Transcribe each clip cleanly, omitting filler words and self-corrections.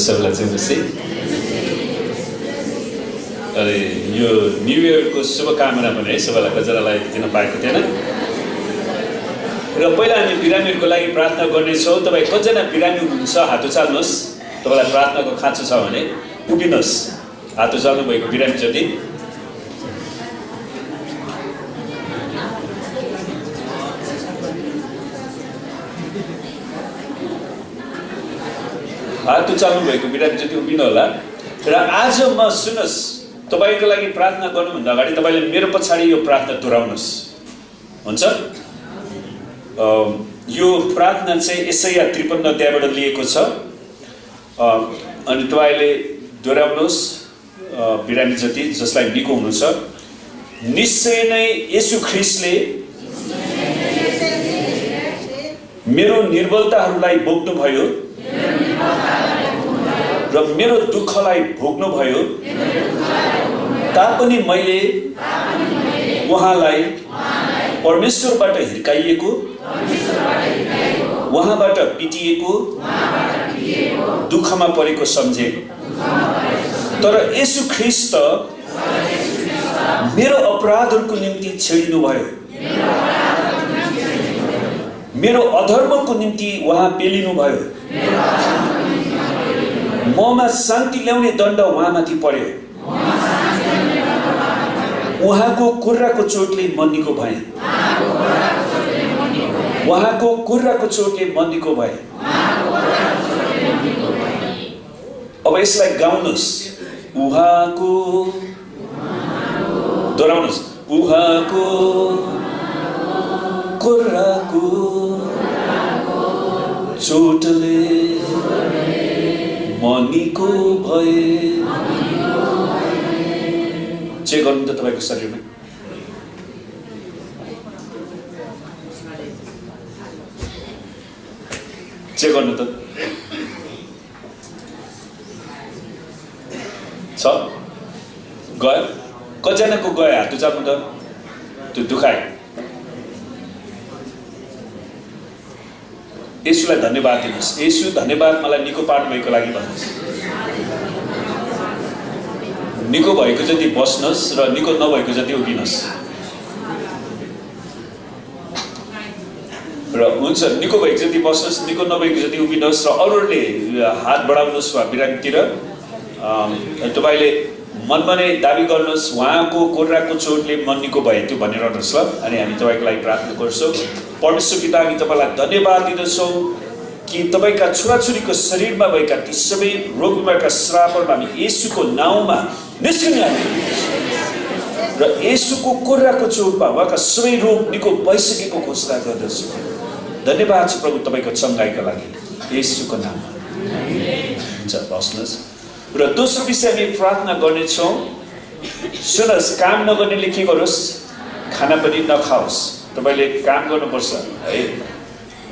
सबैलाई चाहिँ जस्तै अरे यो न्यू इयरको शुभकामना पनि है सबैलाई कजरालाई दिन पाएको थिएन र पहिला हामी बिरामीहरूको लागि प्रार्थना गर्नेछौँ। तपाईँ कतिजना बिरामी हुनुहुन्छ हात उचाल्नुहोस्। तपाईँलाई प्रार्थनाको खाँचो छ भने उभिनुहोस्। हात उचाल्नु भएको बिरामी जति हात उचाल्नु भएको बिरामी जति उभिनु होला। र आज म सुन्नुहोस्, तपाईँको लागि प्रार्थना गर्नुभन्दा अगाडि तपाईँले मेरो पछाडि यो प्रार्थना दोहोऱ्याउनुहोस्। हुन्छ? यो प्रार्थना चाहिँ यशाया 53 अध्यायबाट लिएको छ। अनि तपाईँले दोहोऱ्याउनुहोस् बिरामी जति जसलाई निको हुनु छ। निश्चय नै येशू ख्रीष्टले मेरो निर्बलताहरूलाई बोक्नुभयो र मेरो दुःखलाई भोग्नुभयो, तापनि मैले उहाँलाई परमेश्वरबाट हिर्काइएको, उहाँबाट पिटिएको, दुःखमा परेको सम्झे। तर येशू ख्रीष्ट मेरो अपराधहरूको निम्ति छेडिनुभयो, मेरो अधर्मको निम्ति उहाँ पेलिनुभयो। ममा शान्ति ल्याउने दण्ड उहाँमाथि पर्यो। उहाँको कुर्राको चोटले म निको भएँ। उहाँको कुर्राको चोटले म निको भएँ। अब यसलाई गाउनुहोस्। उहाँको दोहोऱ्याउनुहोस्। उहाँको कुर्राको चोटले म निको भए। चेक गर्नु त तपाईँको शरीरमा। चेक गर्नु त छ गयो। कतिजनाको गयो हात उचाल्नु त। त्यो दुखायो। येशूलाई धन्यवाद दिनुहोस्। येशू धन्यवाद मलाई निको पार्नुभएको लागि भन्नुहोस्। निको भएको जति बस्नुहोस् र निको नभएको जति उभिनुहोस्। र हुन्छ, निको भएको जति बस्नुहोस्, निको नभएको जति उभिनुहोस्। र अरूले हात बढाउनुहोस् वा बिरामीतिर। तपाईँले मनमा नै दाबी गर्नुहोस्, उहाँको कुर्राको चोटले म निको भए, त्यो भनिरहनुहोस् ल। अनि हामी तपाईँको लागि प्रार्थना गर्छौँ। परमेश्वर पिता, हामी तपाईँलाई धन्यवाद दिँदछौँ कि तपाईँका छोराछोरीको शरीरमा भएका ती सबै रोग बिमारका श्रापहरू हामी येशूको नाउँमा निस्किने र येशूको कुर्राको चोटमा उहाँका सबै रोग निको भइसकेको घोषणा गर्दछु। धन्यवाद छ प्रभु तपाईँको चङ्गाइका लागि, येशूको नाममा। हुन्छ, बस्नुहोस्। र दोस्रो विषय हामी प्रार्थना गर्नेछौँ। सुन्नुहोस्, काम नगर्नेले के गरोस्? खाना पनि नखाओस्। तपाईँले काम गर्नुपर्छ है।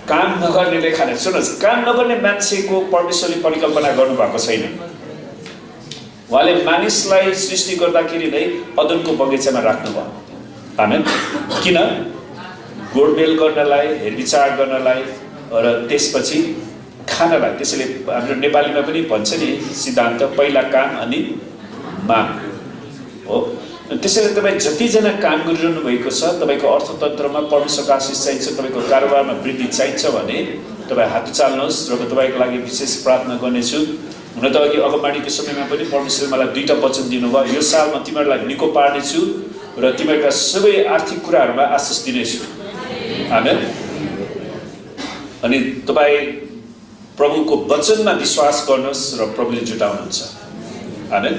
काम नगर्नेले खाना। सुन्नुहोस्, काम नगर्ने मान्छेको परमेश्वरले परिकल्पना गर्नुभएको छैन। उहाँले मानिसलाई सृष्टि गर्दाखेरि नै अदनको बगैँचामा राख्नुभयो। आमेन। किन? गोडमेल गर्नलाई, हेरविचार गर्नलाई र त्यसपछि खानलाई। त्यसैले हाम्रो नेपालीमा पनि भन्छ नि सिद्धान्त, पहिला काम अनि माग हो। त्यसैले तपाईँ जतिजना काम गरिरहनु भएको छ, तपाईँको अर्थतन्त्रमा परमेश्वरको आशिष चाहिन्छ, तपाईँको कारोबारमा वृद्धि चाहिन्छ भने तपाईँ हात उचाल्नुहोस् र तपाईँको लागि विशेष प्रार्थना गर्नेछु। हुन त अघि अगमबाणीको समयमा पनि परमेश्वरले मलाई 2टा वचन दिनुभयो। यो सालमा तिमीहरूलाई निको पार्नेछु र तिमीहरूका सबै आर्थिक कुराहरूमा आशिष दिनेछु। आमेन। अनि तपाईँ प्रभुको वचनमा विश्वास गर्नुहोस् र प्रभुले जुटाउनुहुन्छ। आमेन।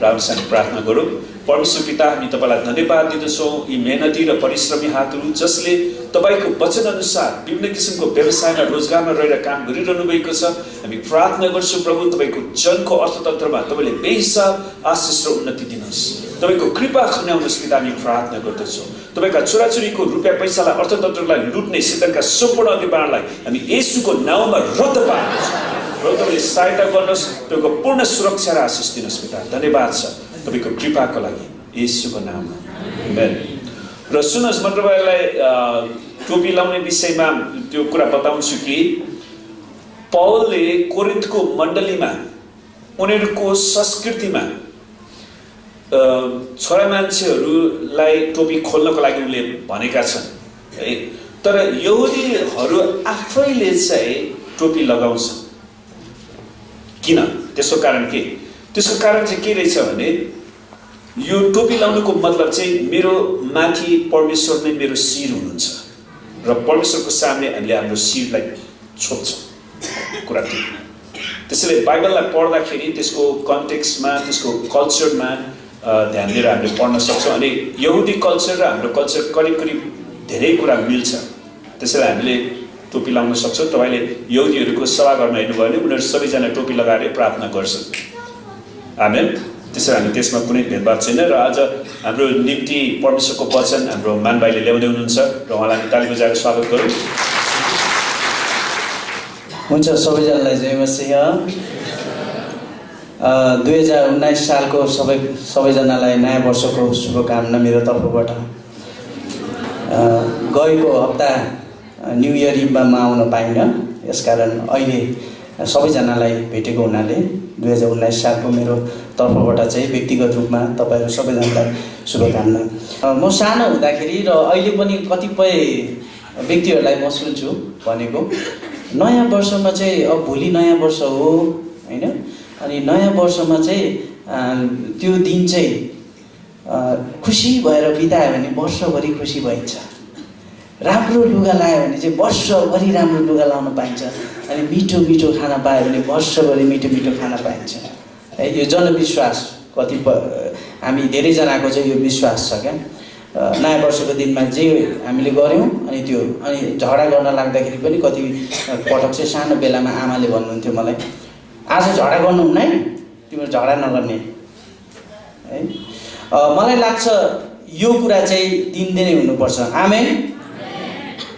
राम्रोसँग प्रार्थना गरौँ। परमेश्वर पिता, हामी तपाईँलाई धन्यवाद दिँदछौँ यी मेहनती र परिश्रमी हातहरू जसले तपाईँको वचन अनुसार विभिन्न किसिमको व्यवसायमा रोजगारमा रहेर काम गरिरहनु भएको छ। हामी प्रार्थना गर्छौँ प्रभु, तपाईँको जनको अर्थतन्त्रमा तपाईँले बेहिसाब आशिष र उन्नति दिनुहोस्। तपाईँको कृपा खन्याउनुहोस् पिता, हामी प्रार्थना गर्दछौँ। तपाईँका छोराछोरीको रुपियाँ पैसालाई, अर्थतन्त्रलाई लुट्ने शैतानका सम्पूर्ण अधिकारलाई हामी येशूको नाउँमा रद्द पार्दछौँ। प्रभु तपाईँले सहायता गर्नुहोस्, तपाईँको पूर्ण सुरक्षा र आशिष दिनुहोस् पिता। धन्यवाद छ तपाईँको कृपाको लागि येशूको नाममा, आमेन। र सुन्नुहोस्, म तपाईँलाई टोपी लाउने विषयमा त्यो कुरा बताउँछु कि पौलले कोरिन्थको मण्डलीमा उनीहरूको संस्कृतिमा छोरा मान्छेहरूलाई टोपी खोल्नको लागि उनले भनेका छन् है। तर यहुदीहरू आफैले चाहिँ टोपी लगाउँछ। किन? त्यसको कारण के? त्यसको कारण चाहिँ के रहेछ भने यो टोपी लाउनुको मतलब चाहिँ मेरो माथि परमेश्वर नै मेरो शिर हुनुहुन्छ र परमेश्वरको सामने हामीले हाम्रो शिरलाई छोप्छौँ कुरा। त्यसैले बाइबललाई पढ्दाखेरि त्यसको कन्टेक्स्टमा, त्यसको कल्चरमा ध्यान दिएर हामीले पढ्न सक्छौँ। अनि यहुदी कल्चर र हाम्रो कल्चर करिब करिब धेरै कुरा मिल्छ। त्यसैले हामीले टोपी लाउन सक्छौँ। तपाईँले यहुदीहरूको सभाघरमा हेर्नुभयो भने उनीहरू सबैजना टोपी लगाएर प्रार्थना गर्छन्, आमेन। त्यसैले हामी त्यसमा कुनै भेदभाव छैन। र आज हाम्रो निम्ति परमेश्वरको वचन हाम्रो मान राईले ल्याउँदै हुनुहुन्छ र उहाँलाई हामी ताली बजाएर स्वागत गरौँ। हुन्छ, सबैजनालाई जय मसीह। 2019 सालको सबैजनालाई नयाँ वर्षको शुभकामना मेरो तर्फबाट। गएको हप्ता न्यू इयर इभमा म आउन पाइनँ, यसकारण अहिले सबैजनालाई भेटेको हुनाले 2019 सालको मेरो तर्फबाट चाहिँ व्यक्तिगत रूपमा तपाईँहरू सबैजनालाई शुभकामना। म सानो हुँदाखेरि र अहिले पनि कतिपय व्यक्तिहरूलाई म सुन्छु भनेको, नयाँ वर्षमा चाहिँ अब भोलि नयाँ वर्ष हो होइन, अनि नयाँ वर्षमा चाहिँ त्यो दिन चाहिँ खुसी भएर बितायो भने वर्षभरि खुसी भइन्छ। राम्रो लुगा लायो भने चाहिँ वर्षभरि राम्रो लुगा लाउन पाइन्छ। अनि मिठो मिठो खाना पायो भने वर्षभरि मिठो मिठो खाना पाइन्छ है। यो जनविश्वास कतिपय हामी धेरैजनाको चाहिँ यो विश्वास छ क्या। नयाँ वर्षको दिनमा जे हामीले गऱ्यौँ अनि त्यो, अनि झगडा गर्न लाग्दाखेरि पनि कति पटक चाहिँ सानो बेलामा आमाले भन्नुहुन्थ्यो मलाई, आज झगडा गर्नुहुन्न है, तिम्रो झगडा नगर्ने है। मलाई लाग्छ यो कुरा चाहिँ दिनदिनै हुनुपर्छ, आमेन।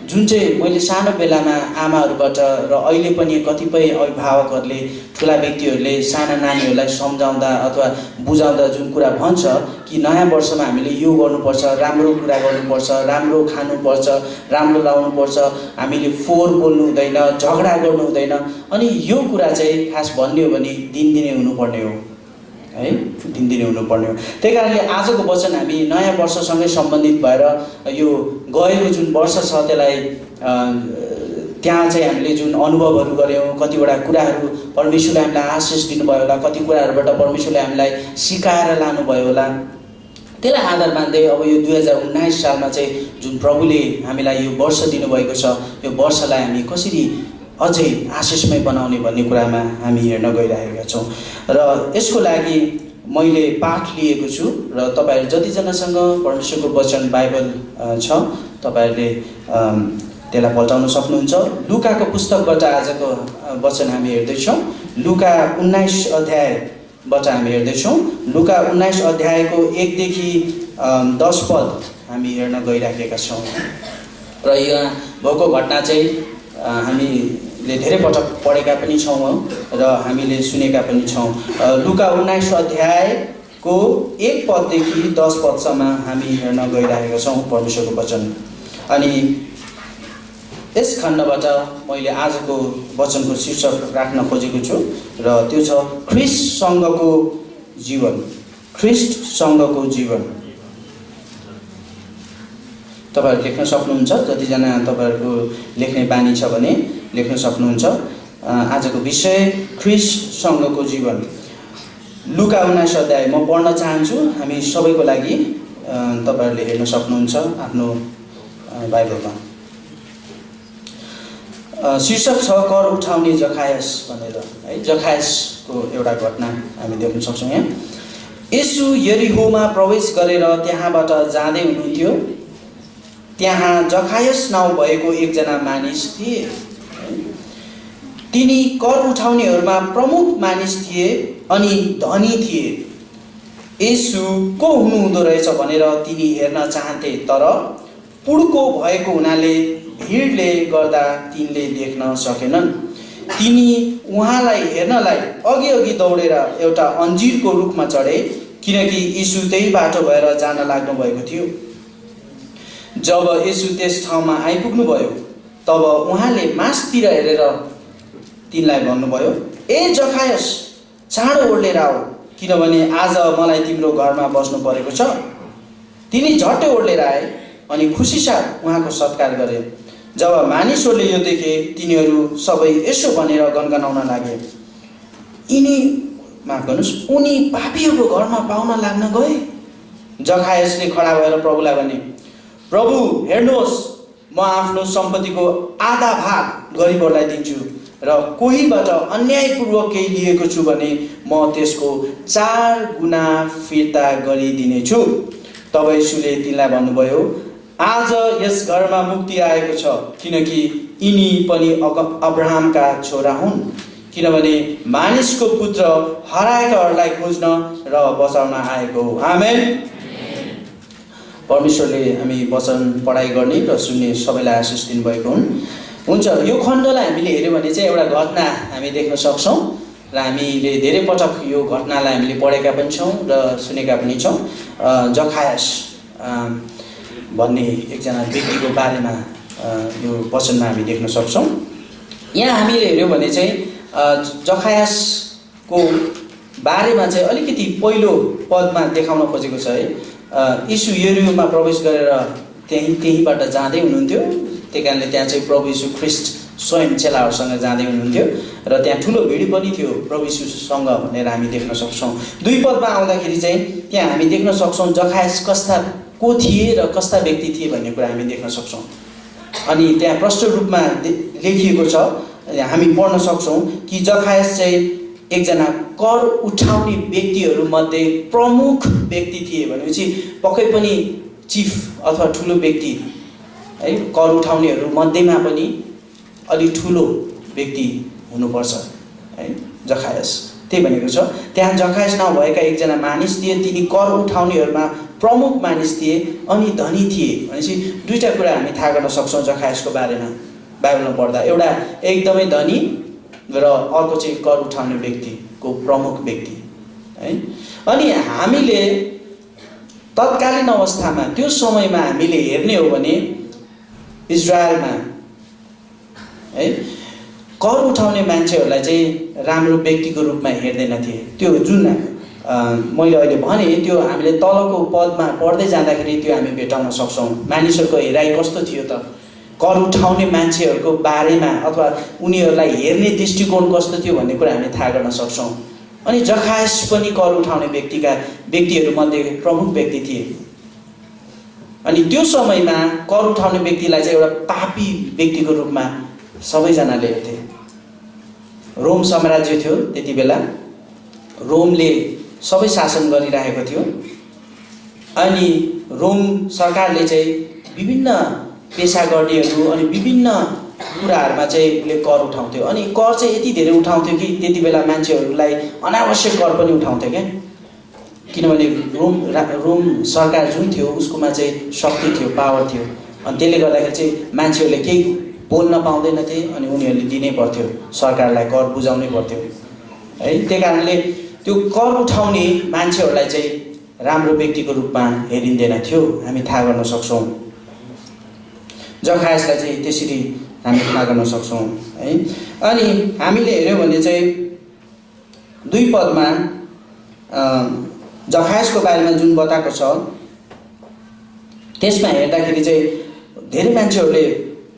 जुन चाहिँ मैले सानो बेलामा आमाहरूबाट र अहिले पनि कतिपय अभिभावकहरूले, ठुला व्यक्तिहरूले साना नानीहरूलाई सम्झाउँदा अथवा बुझाउँदा जुन कुरा भन्छ कि नयाँ वर्षमा हामीले यो गर्नुपर्छ, राम्रो कुरा गर्नुपर्छ, राम्रो खानुपर्छ, राम्रो लाउनुपर्छ, हामीले फोहोर बोल्नु हुँदैन, झगडा गर्नु हुँदैन। अनि यो कुरा चाहिँ खास भन्ने हो भने दिनदिनै हुनुपर्ने हो है, दिनदिनै हुनुपर्ने हो। त्यही कारणले आजको वचन हामी नयाँ वर्षसँगै सम्बन्धित भएर यो गएको जुन वर्ष छ त्यसलाई त्यहाँ चाहिँ हामीले जुन अनुभवहरू गऱ्यौँ, कतिवटा कुराहरू परमेश्वरले हामीलाई आशिष दिनुभयो होला, कति कुराहरूबाट परमेश्वरले हामीलाई सिकाएर लानुभयो होला, त्यसलाई आधार मान्दै अब यो 2019 सालमा चाहिँ जुन प्रभुले हामीलाई यो वर्ष दिनुभएको छ, यो वर्षलाई हामी कसरी अझै आशिषमय बनाउने भन्ने कुरामा हामी हेर्न गइरहेका छौँ। र यसको लागि मैले पाठ लिएको छु र तपाईँहरू जतिजनासँग परमेश्वरको वचन बाइबल छ तपाईँहरूले त्यसलाई पल्टाउन सक्नुहुन्छ। लुकाको पुस्तकबाट आजको वचन हामी हेर्दैछौँ। लुका 19 अध्यायबाट हामी हेर्दैछौँ। लुका 19 अध्यायको 1 देखि 10 पद हामी हेर्न गइराखेका छौँ। र यहाँ भएको घटना चाहिँ हामीले धेरै पटक पढेका पनि छौँ र हामीले सुनेका पनि छौँ। लुका 19 अध्यायको 1 पददेखि 10 पदसम्म हामी हेर्न गइरहेका छौँ परमेश्वरको वचन। अनि यस खण्डबाट मैले आजको वचनको शीर्षक राख्न खोजेको छु र त्यो छ ख्रिस्टसँगको जीवन। ख्रिस्टसँगको जीवन। तपाईहरु लेख्न सक्नुहुन्छ, जतिजना तपाईहरुको लेख्ने बानी छ भने लेख्न सक्नुहुन्छ। आजको विषय ख्रिस्टसँगको जीवन। लुका 19 अध्याय म पढ्न चाहन्छु, हामी सबैको लागि। तपाईहरुले हेर्न सक्नुहुन्छ आफ्नो बाइबलमा। शीर्षक छ कर उठाउने जखायस भनेर है। जखायसको एउटा घटना हामी देख्न सक्छौँ यहाँ। येशू यरीहोमा प्रवेश गरेर त्यहाँबाट जाँदै हुनुहुन्थ्यो। त्यहाँ जखायस नाउँ भएको एकजना मानिस थिए। तिनी कर उठाउनेहरूमा प्रमुख मानिस थिए अनि धनी थिए। येशू को हुनुहुँदो रहेछ भनेर तिनी हेर्न चाहन्थे, तर पुड्को भएको हुनाले भिडले गर्दा तिनले देख्न सकेनन्। तिनी उहाँलाई हेर्नलाई अघि अघि दौडेर एउटा अन्जिरको रुखमा चढे, किनकि यीशु त्यही बाटो भएर जान लाग्नु भएको थियो। जब यीशु त्यस ठाउँमा आइपुग्नुभयो, तब उहाँले मासतिर हेरेर तिनलाई भन्नुभयो, ए जखायस, चाँडो ओर्लेर आऊ, किनभने आज मलाई तिम्रो घरमा बस्नु परेको छ। तिनी झट्टै ओर्लेर आए अनि खुसीसाथ उहाँको सत्कार गरे। जब मानिसहरूले यो देखे, तिनीहरू सबै यसो भनेर गनगनाउन लागे, उनी पापीहरूको घरमा पाउन लाग्न गए। जखायसले खडा भएर प्रभुलाई भने, प्रभु हेर्नुहोस्, म आफ्नो सम्पत्तिको आधा भाग गरिबहरूलाई दिन्छु, र कोहीबाट अन्यायपूर्वक केही लिएको छु भने म त्यसको 4 गुणा फिर्ता गरिदिनेछु। तब यीशुले तिनलाई भन्नुभयो, आज यस घरमा मुक्ति आएको छ, किनकि यिनी पनि अब्राहमका छोरा हुन्, किनभने मानिसको पुत्र हराएकाहरूलाई खोज्न र बचाउन आएको हो। आमेन। परमेश्वरले हामी वचन पढाइ गर्ने र सुन्ने सबैलाई आशिष दिनुभएको हुन्छ। यो खण्डलाई हामीले हेऱ्यौँ भने चाहिँ एउटा घटना हामी देख्न सक्छौँ, र हामीले धेरै पटक यो घटनालाई हामीले पढेका पनि छौँ र सुनेका पनि छौँ। जखायस भन्ने एकजना व्यक्तिको बारेमा यो वचनमा हामी देख्न सक्छौँ। यहाँ हामीले हेऱ्यौँ भने चाहिँ जखायसको बारेमा चाहिँ अलिकति पहिलो पदमा देखाउन खोजेको छ है। यीशु यरीहोमा प्रवेश गरेर त्यहीँबाट जाँदै हुनुहुन्थ्यो। त्यही कारणले त्यहाँ चाहिँ प्रभु यीशु ख्रिस्ट स्वयं चेलाहरूसँग जाँदै हुनुहुन्थ्यो, र त्यहाँ ठुलो भिड पनि थियो प्रभु यीशुसँग भनेर हामी देख्न सक्छौँ। 2 पदमा आउँदाखेरि चाहिँ त्यहाँ हामी देख्न सक्छौँ जखायस कस्ता को थिए र कस्ता व्यक्ति थिए भन्ने कुरा हामी देख्न सक्छौँ। अनि त्यहाँ प्रष्ट रूपमा लेखिएको छ, हामी पढ्न सक्छौँ कि जखायस चाहिँ एकजना कर उठाउने व्यक्तिहरूमध्ये प्रमुख व्यक्ति थिए। भनेपछि पक्कै पनि चिफ अथवा ठुलो व्यक्ति है, कर उठाउनेहरू मध्येमा पनि अलि ठुलो व्यक्ति हुनुपर्छ है जखायस। त्यही भनेको छ। त्यहाँ जखायस नाउँ भएका एकजना मानिस थिए, तिनी कर उठाउनेहरूमा प्रमुख मानिस थिए अनि धनी थिए। भनेपछि 2टा कुरा हामी थाहा गर्न सक्छौँ जखायसको बारेमा बाइबलमा पढ्दा। एउटा एकदमै धनी र अर्को चाहिँ कर उठाउने व्यक्तिको प्रमुख व्यक्ति है। अनि हामीले तत्कालीन अवस्थामा त्यो समयमा हामीले हेर्ने हो भने इजरायलमा है कर उठाउने मान्छेहरूलाई चाहिँ राम्रो व्यक्तिको रूपमा हेर्दैनथे। त्यो जुन मैले अहिले भने त्यो हामीले तलको पदमा पढ्दै जाँदाखेरि त्यो हामी भेटाउन सक्छौँ। मानिसहरूको हेराइ कस्तो थियो त, कर उठाउने मान्छेहरूको बारेमा अथवा उनीहरूलाई हेर्ने दृष्टिकोण कस्तो थियो भन्ने कुरा हामी थाहा गर्न सक्छौँ। अनि जखायस पनि कर उठाउने व्यक्तिहरूमध्ये प्रमुख व्यक्ति थिए। अनि त्यो समयमा कर उठाउने व्यक्तिलाई चाहिँ एउटा पापी व्यक्तिको रूपमा सबैजनाले हेर्थे। रोम साम्राज्य थियो त्यति बेला, रोमले सबै शासन गरिरहेको थियो। अनि रोम सरकारले चाहिँ विभिन्न पेसा गर्नेहरू अनि विभिन्न कुराहरूमा चाहिँ उसले कर उठाउँथ्यो। अनि कर चाहिँ यति धेरै उठाउँथ्यो कि त्यति बेला मान्छेहरूलाई अनावश्यक कर पनि उठाउँथ्यो क्या। किनभने रोम सरकार जुन थियो उसकोमा चाहिँ शक्ति थियो, पावर थियो। अनि त्यसले गर्दाखेरि चाहिँ मान्छेहरूले केही बोल्न पाउँदैनथे अनि उनीहरूले दिनै पर्थ्यो, सरकारलाई कर बुझाउनै पर्थ्यो है। त्यही कारणले त्यो कर उठाउने मान्छेहरूलाई चाहिँ राम्रो व्यक्तिको रूपमा हेरिँदैन थियो, हामी थाहा गर्न सक्छौँ। जखायसलाई चाहिँ त्यसरी हामी थाहा गर्न सक्छौँ है। अनि हामीले हेऱ्यौँ भने चाहिँ 2 पदमा जखायसको बारेमा जुन बताएको छ त्यसमा हेर्दाखेरि चाहिँ धेरै मान्छेहरूले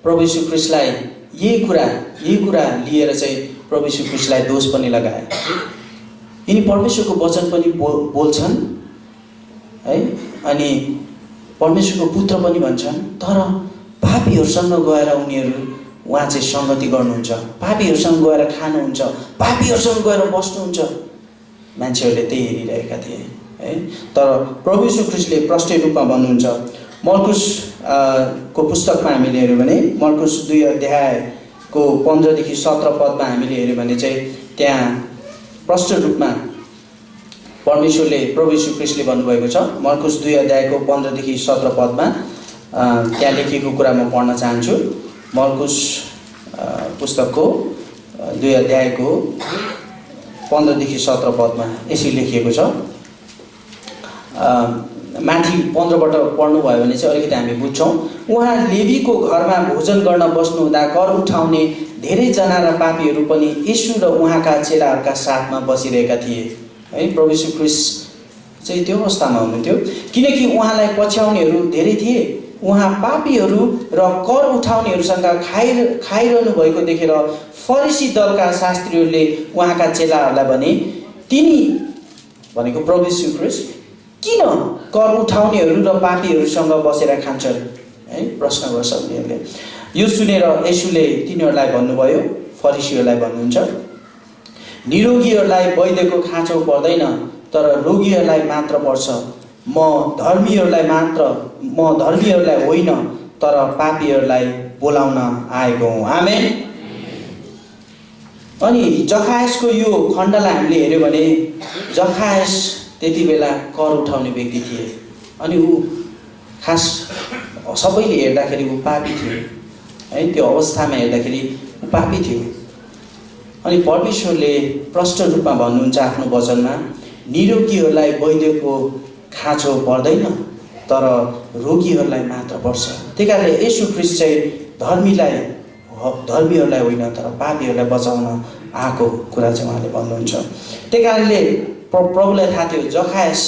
प्रभु यीशु ख्रिस्टलाई यही कुरा लिएर चाहिँ प्रभु यीशु ख्रिस्टलाई दोष पनि लगाए। यिनी परमेश्वरको वचन पनि बोल्छन् है, अनि परमेश्वरको पुत्र पनि भन्छन्, तर पापीहरूसँग गएर उहाँ चाहिँ सङ्गति गर्नुहुन्छ, पापीहरूसँग गएर खानुहुन्छ, पापीहरूसँग गएर बस्नुहुन्छ। मान्छेहरूले त्यही हेरिरहेका थिए है। तर प्रभु यीशु ख्रिस्टले प्रष्ट रूपमा भन्नुहुन्छ। मर्कुस को पुस्तकमा हामीले हेऱ्यौँ भने मर्कुस 2 अध्यायको 15 देखि 17 पदमा हामीले हेऱ्यौँ भने चाहिँ त्यहाँ प्रष्ट रूपमा परमेश्वरले प्रभु यीशु ख्रिस्टले भन्नुभएको छ। मर्कुस 2 अध्यायको 15 देखि 17 पदमा त्यहाँ लेखिएको कुरा म पढ्न चाहन्छु। मर्कुस पुस्तकको 2 अध्यायको 15 देखि 17 पदमा यसरी लेखिएको छ। माथि 15 बाट पढ्नुभयो भने चाहिँ अलिकति हामी बुझ्छौँ। उहाँ लेवीको घरमा भोजन गर्न बस्नुहुँदा कर उठाउने धेरैजना र पापीहरू पनि यीशु र उहाँका चेलाहरूका साथमा बसिरहेका थिए है। प्रभु यीशु ख्रीष्ट चाहिँ त्यो अवस्थामा हुनुहुन्थ्यो किनकि उहाँलाई पछ्याउनेहरू धेरै थिए। उहाँ पापीहरू र कर उठाउनेहरूसँग खाइरहनु भएको देखेर फरिसी दलका शास्त्रीहरूले उहाँका चेलाहरूलाई भने, तिनी भनेको प्रभु यीशु ख्रीष्ट किन कर उठाउनेहरू र पापीहरूसँग बसेर खान्छन् है, प्रश्न गर्छ उनीहरूले। यो सुनेर येशूले तिनीहरूलाई भन्नुभयो, फरिसीहरूलाई भन्नुहुन्छ, निरोगीहरूलाई वैद्यको खाँचो पर्दैन तर रोगीहरूलाई मात्र पर्छ। म धर्मीहरूलाई होइन तर पापीहरूलाई बोलाउन आएको हुँ। आमेन। अनि जखायसको यो खण्डलाई हामीले हेर्यो भने जखायस त्यति बेला कर उठाउने व्यक्ति थिए। अनि ऊ खास सबैले हेर्दाखेरि ऊ पापी थियो है। त्यो अवस्थामा हेर्दाखेरि ऊ पापी थियो। अनि परमेश्वरले प्रष्ट रूपमा भन्नुहुन्छ आफ्नो वचनमा, निरोगीहरूलाई वैद्यको खाँचो पर्दैन तर रोगीहरूलाई मात्र पर्छ। त्यही कारणले येशू ख्रीष्ट चाहिँ धर्मीहरूलाई होइन तर पापीहरूलाई बचाउन आएको कुरा चाहिँ उहाँले भन्नुहुन्छ। त्यही कारणले प्रभुलाई थाहा थियो जखायस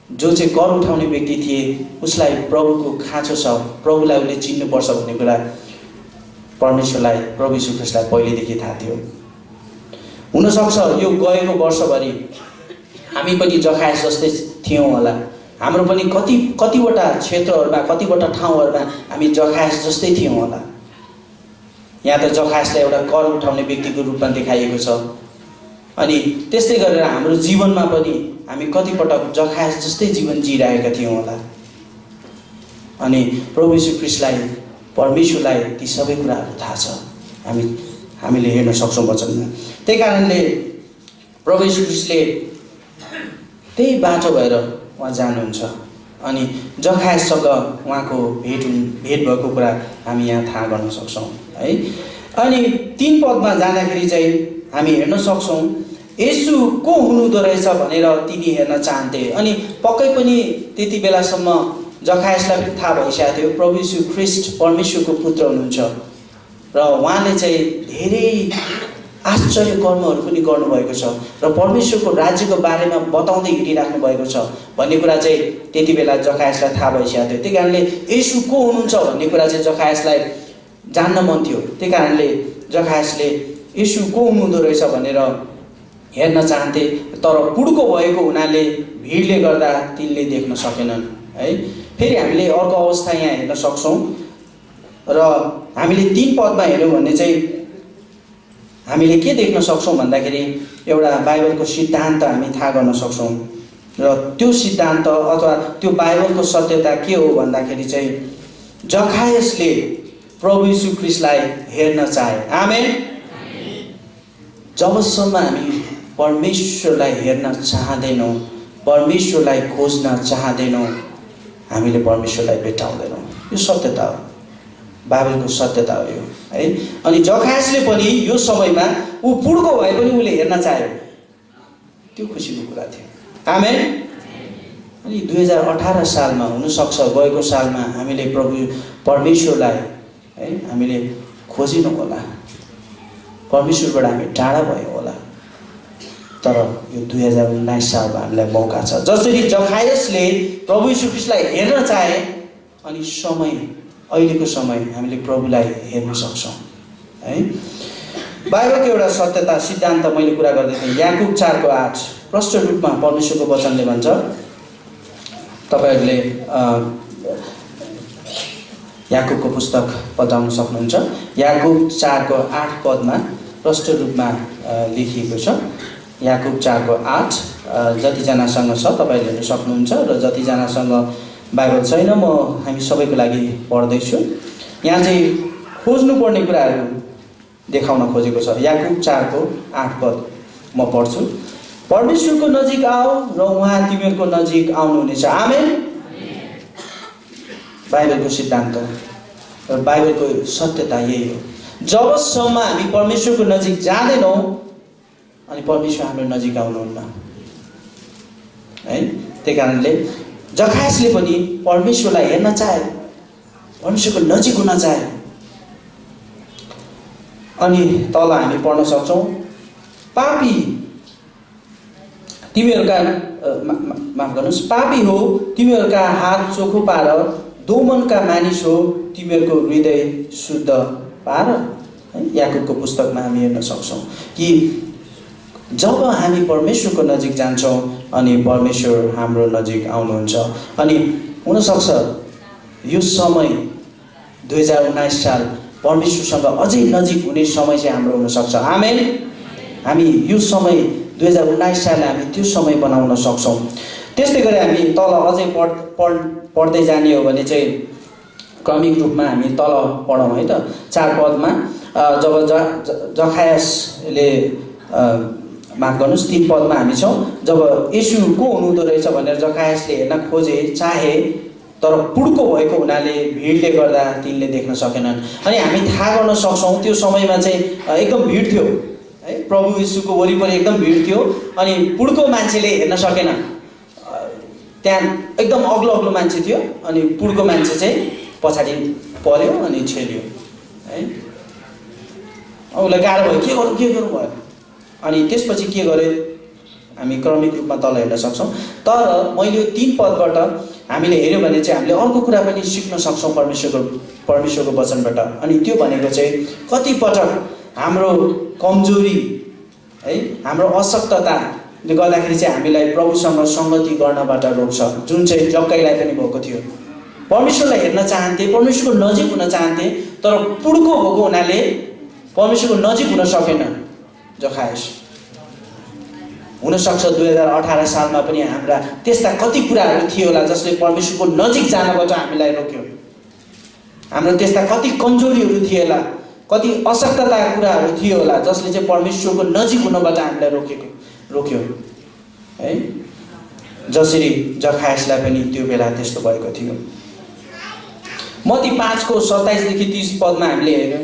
जो चाहिँ कर उठाउने व्यक्ति थिए उसलाई प्रभुको खाँचो छ, प्रभुलाई उसले चिन्नुपर्छ भन्ने कुरा परमेश्वरलाई, प्रभु यीशु ख्रीष्टलाई पहिलेदेखि थाहा थियो। हुनसक्छ यो गएको वर्षभरि हामी पनि जखायस जस्तै थियौँ होला। हाम्रो पनि कतिवटा क्षेत्रहरूमा, कतिवटा ठाउँहरूमा हामी जखायस जस्तै थियौँ होला। यहाँ त जखायसलाई एउटा कर उठाउने व्यक्तिको रूपमा देखाइएको छ। अनि त्यस्तै गरेर हाम्रो जीवनमा पनि हामी कतिपटक जखायस जस्तै जीवन जिइरहेका थियौँ होला। अनि प्रभु यीशु ख्रीष्टलाई, परमेश्वरलाई ती सबै कुराहरू थाहा छ। हामीले हेर्न सक्छौँ वचनमा। त्यही कारणले प्रभु यीशु ख्रीष्टले त्यही बाटो भएर उहाँ जानुहुन्छ। अनि जखायससँग उहाँको भेट भएको कुरा हामी यहाँ थाहा गर्न सक्छौँ है। अनि 3 पदमा जाँदाखेरि चाहिँ हामी हेर्न सक्छौँ येशू को हुनुहुँदो रहेछ भनेर तिनी हेर्न चाहन्थे। अनि पक्कै पनि त्यति बेलासम्म जखायसलाई पनि थाहा भइसकेको थियो प्रभु यीशु ख्रीष्ट परमेश्वरको पुत्र हुनुहुन्छ र उहाँले चाहिँ धेरै आश्चर्य कर्महरू पनि गर्नुभएको छ र परमेश्वरको राज्यको बारेमा बताउँदै हिँडिराख्नु भएको छ भन्ने कुरा चाहिँ त्यति बेला जखायसलाई थाहा भइसकेको थियो। त्यही कारणले येशू को हुनुहुन्छ भन्ने कुरा चाहिँ जखायसलाई जान्न मन थियो। त्यही कारणले जखायसले येशू को हुनुहुँदो रहेछ भनेर हेर्न चाहन्थे, तर पुड्को भएको हुनाले भिडले गर्दा तिनले देख्न सकेनन् है। फेरि हामीले अर्को अवस्था यहाँ हेर्न सक्छौँ र हामीले 3 पदमा हेर्यौँ भने चाहिँ हामीले के देख्न सक्छौँ भन्दाखेरि एउटा बाइबलको सिद्धान्त हामी थाहा गर्न सक्छौँ र त्यो सिद्धान्त अथवा त्यो बाइबलको सत्यता के हो भन्दाखेरि चाहिँ जखायसले प्रभु यीशु ख्रीष्टलाई हेर्न चाहे। आमेन। जबसम्म हामी परमेश्वरलाई हेर्न चाहँदैनौँ, परमेश्वरलाई खोज्न चाहँदैनौँ, हामीले परमेश्वरलाई भेटाउँदैनौँ। यो सत्यता हो, बाइबलको सत्यता हो यो है। अनि जखायसले पनि यो समयमा ऊ पुड्को भए पनि उसले हेर्न चाह्यो। त्यो खुसीको कुरा थियो। आमेन। अनि 2018 सालमा हुनसक्छ गएको सालमा हामीले परमेश्वरलाई है हामीले खोजिनौँ होला, परमेश्वरबाट हामी टाढा भयौँ होला। तर यो 2019 सालमा हामीलाई मौका छ। जसरी जखायसले प्रभु यीशु ख्रीष्टलाई हेर्न चाहे अनि अहिलेको समय हामीले प्रभुलाई हेर्न सक्छौँ है। बाइबलको एउटा सत्यता सिद्धान्त मैले कुरा गर्दै थिएँ। याकुब 4:8 प्रष्ट रूपमा परमेश्वरको वचनले भन्छ, तपाईँहरूले याकुबको पुस्तक पढ्न सक्नुहुन्छ। याकुब 4:8 पदमा प्रष्ट रूपमा लेखिएको छ। याकुब 4:8 जतिजनासँग छ तपाईँहरूले हेर्न सक्नुहुन्छ र जतिजनासँग बाइबल छैन हामी सबैको लागि पढ्दैछु। यहाँ चाहिँ खोज्नुपर्ने कुराहरू देखाउन खोजेको छ। याकुब 4:8 पद म पढ्छु। परमेश्वरको नजिक आओ र उहाँ तिमीहरूको नजिक आउनुहुनेछ। आमेन। बाइबलको सिद्धान्त र बाइबलको सत्यता यही हो। जबसम्म हामी परमेश्वरको नजिक जाँदैनौँ अनि परमेश्वर हाम्रो नजिक आउनुहुन्न है। त्यही कारणले जखायसले पनि परमेश्वरलाई हेर्न चाहे, परमेश्वरको नजिक हुन चाहे। अनि तल हामी पढ्न सक्छौँ, पापी तिमीहरूका माफ गर्नुहोस्, पापी हो तिमीहरूका हात चोखो पार, दोमनका मानिस हो तिमीहरूको हृदय शुद्ध पार। याकुबको पुस्तकमा हामी हेर्न सक्छौँ कि जब हामी परमेश्वरको नजिक जान्छौँ अनि परमेश्वर हाम्रो नजिक आउनुहुन्छ। अनि हुनसक्छ यो समय 2019 साल परमेश्वरसँग अझै नजिक हुने समय चाहिँ हाम्रो हुनसक्छ। आमेन। हामी यो समय 2019 साललाई हामी त्यो समय बनाउन सक्छौँ। त्यस्तै गरी हामी तल अझै पढ्दै जाने हो भने चाहिँ क्रमिक रूपमा हामी तल पढौँ है त। 4 पदमा जब जखायसले माफ गर्नुहोस् 3 पदमा हामी छौँ। जब येशू को हुनुहुँदो रहेछ भनेर जखायसले हेर्न खोजे चाहे, तर पुड्को भएको हुनाले भिडले गर्दा तिनले देख्न सकेनन्। अनि हामी थाहा गर्न सक्छौँ त्यो समयमा चाहिँ एकदम भिड थियो है, प्रभु येशूको वरिपरि एकदम भिड थियो। अनि पुड्को मान्छेले हेर्न सकेन, त्यहाँ एकदम अग्लो अग्लो मान्छे थियो। अनि पुड्को मान्छे चाहिँ पछाडि पर्यो अनि छेल्यो है। उसलाई गाह्रो भयो, के गरौँ भयो। अनि त्यसपछि के गर्यो हामी क्रमिक रूपमा तल हेर्न सक्छौँ। तर मैले यो 3 पदबाट हामीले हेऱ्यौँ भने चाहिँ हामीले अर्को कुरा पनि सिक्न सक्छौँ परमेश्वरको वचनबाट। अनि त्यो भनेको चाहिँ कति पटक हाम्रो कमजोरी है, हाम्रो अशक्तताले गर्दाखेरि चाहिँ हामीलाई प्रभुसँग सङ्गति गर्नबाट रोक्छ, जुन चाहिँ जक्कैलाई पनि भएको थियो। परमेश्वरलाई हेर्न चाहन्थे, परमेश्वरको नजिक हुन चाहन्थे, तर पुड्को भएको हुनाले परमेश्वरको नजिक हुन सकेन जखायस। हुनसक्छ 2018 सालमा पनि हाम्रा त्यस्ता कति कुराहरू थियो होला जसले परमेश्वरको नजिक जानबाट हामीलाई रोक्यो। हाम्रो त्यस्ता कति कमजोरीहरू थिए होला, कति अशक्तताका कुराहरू थियो होला जसले चाहिँ परमेश्वरको नजिक हुनबाट हामीलाई रोक्यो है। जसरी जखायसलाई पनि त्यो बेला त्यस्तो भएको थियो। मत्ती 5 को 27 देखि 30 पदमा हामीले हेर्यौँ।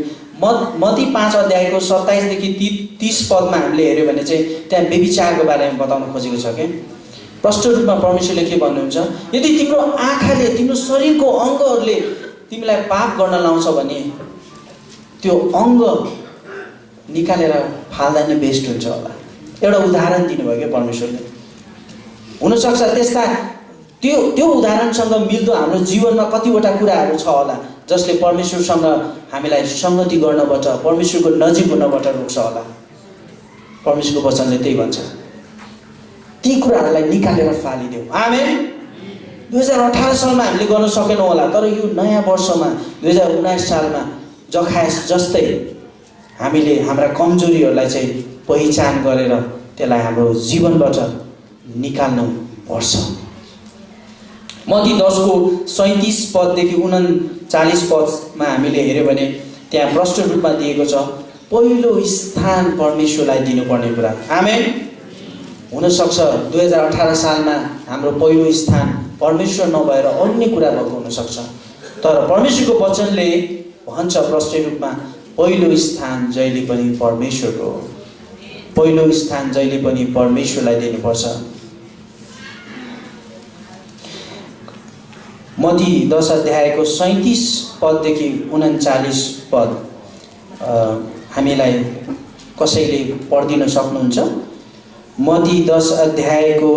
मत्ती 5 अध्यायको 27 देखि 30 पदमा हामीले हेऱ्यौँ भने चाहिँ त्यहाँ व्यभिचारको बारेमा बताउन खोजेको छ के। प्रष्ट रूपमा परमेश्वरले के भन्नुहुन्छ, यदि तिम्रो आँखाले तिम्रो शरीरको अङ्गहरूले तिमीलाई पाप गर्न लाउँछ भने त्यो अङ्ग निकालेर फाल्दा नै बेस्ट हुन्छ होला। एउटा उदाहरण दिनुभयो क्या परमेश्वरले। हुनसक्छ त्यस्ता त्यो उदाहरणसँग मिल्दो हाम्रो जीवनमा कतिवटा कुराहरू छ होला जसले परमेश्वरसँग हामीलाई सङ्गति गर्नबाट, परमेश्वरको नजिक हुनबाट रोक्छ होला। परमेश्वरको वचनले त्यही भन्छ, ती कुराहरूलाई निकालेर फालिदेऊ। आमेन। 2018 सालमा हामीले गर्न सकेनौँ होला, तर यो नयाँ वर्षमा 2019 सालमा जखायस जस्तै हामीले हाम्रा कमजोरीहरूलाई चाहिँ पहिचान गरेर त्यसलाई हाम्रो जीवनबाट निकाल्नु पर्छ। मत्ती 10 को 37 पददेखि 39 पदमा हामीले हेऱ्यौँ भने त्यहाँ प्रष्ट रूपमा दिएको छ पहिलो स्थान परमेश्वरलाई दिनुपर्ने कुरा। आमेन। हुनसक्छ 2018 सालमा हाम्रो पहिलो स्थान परमेश्वर नभएर अन्य कुरा भएको हुनसक्छ, तर परमेश्वरको वचनले भन्छ प्रष्ट रूपमा पहिलो स्थान जहिले पनि परमेश्वरको हो। पहिलो स्थान जहिले पनि परमेश्वरलाई दिनुपर्छ। मत्ती 10 अध्यायको 37 पददेखि 39 पद हामीलाई कसैले पढिदिन सक्नुहुन्छ? मत्ती 10 अध्यायको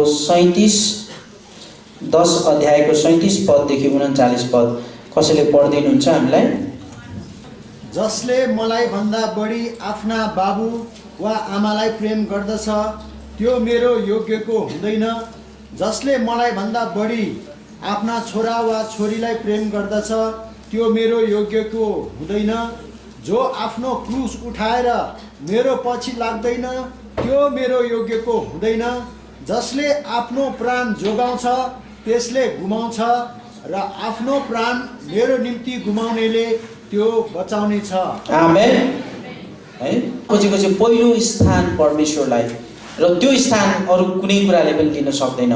37 पददेखि 39 पद कसैले पढिदिनुहुन्छ हामीलाई? जसले मलाई भन्दा बढी आफ्ना बाबु वा आमालाई प्रेम गर्दछ त्यो मेरो योग्यको हुँदैन। जसले मलाई भन्दा बढी आफ्ना छोरा वा छोरीलाई प्रेम गर्दछ त्यो मेरो योग्यको हुँदैन। जो आफ्नो क्रुस उठाएर मेरो पछि लाग्दैन त्यो मेरो योग्यको हुँदैन। जसले आफ्नो प्राण जोगाउँछ त्यसले गुमाउँछ र आफ्नो प्राण मेरो निम्ति गुमाउनेले त्यो बचाउने छ। आमेन। है, खोजेको चाहिँ पहिलो स्थान परमेश्वरलाई, र त्यो स्थान अरू कुनै कुराले पनि दिन सक्दैन।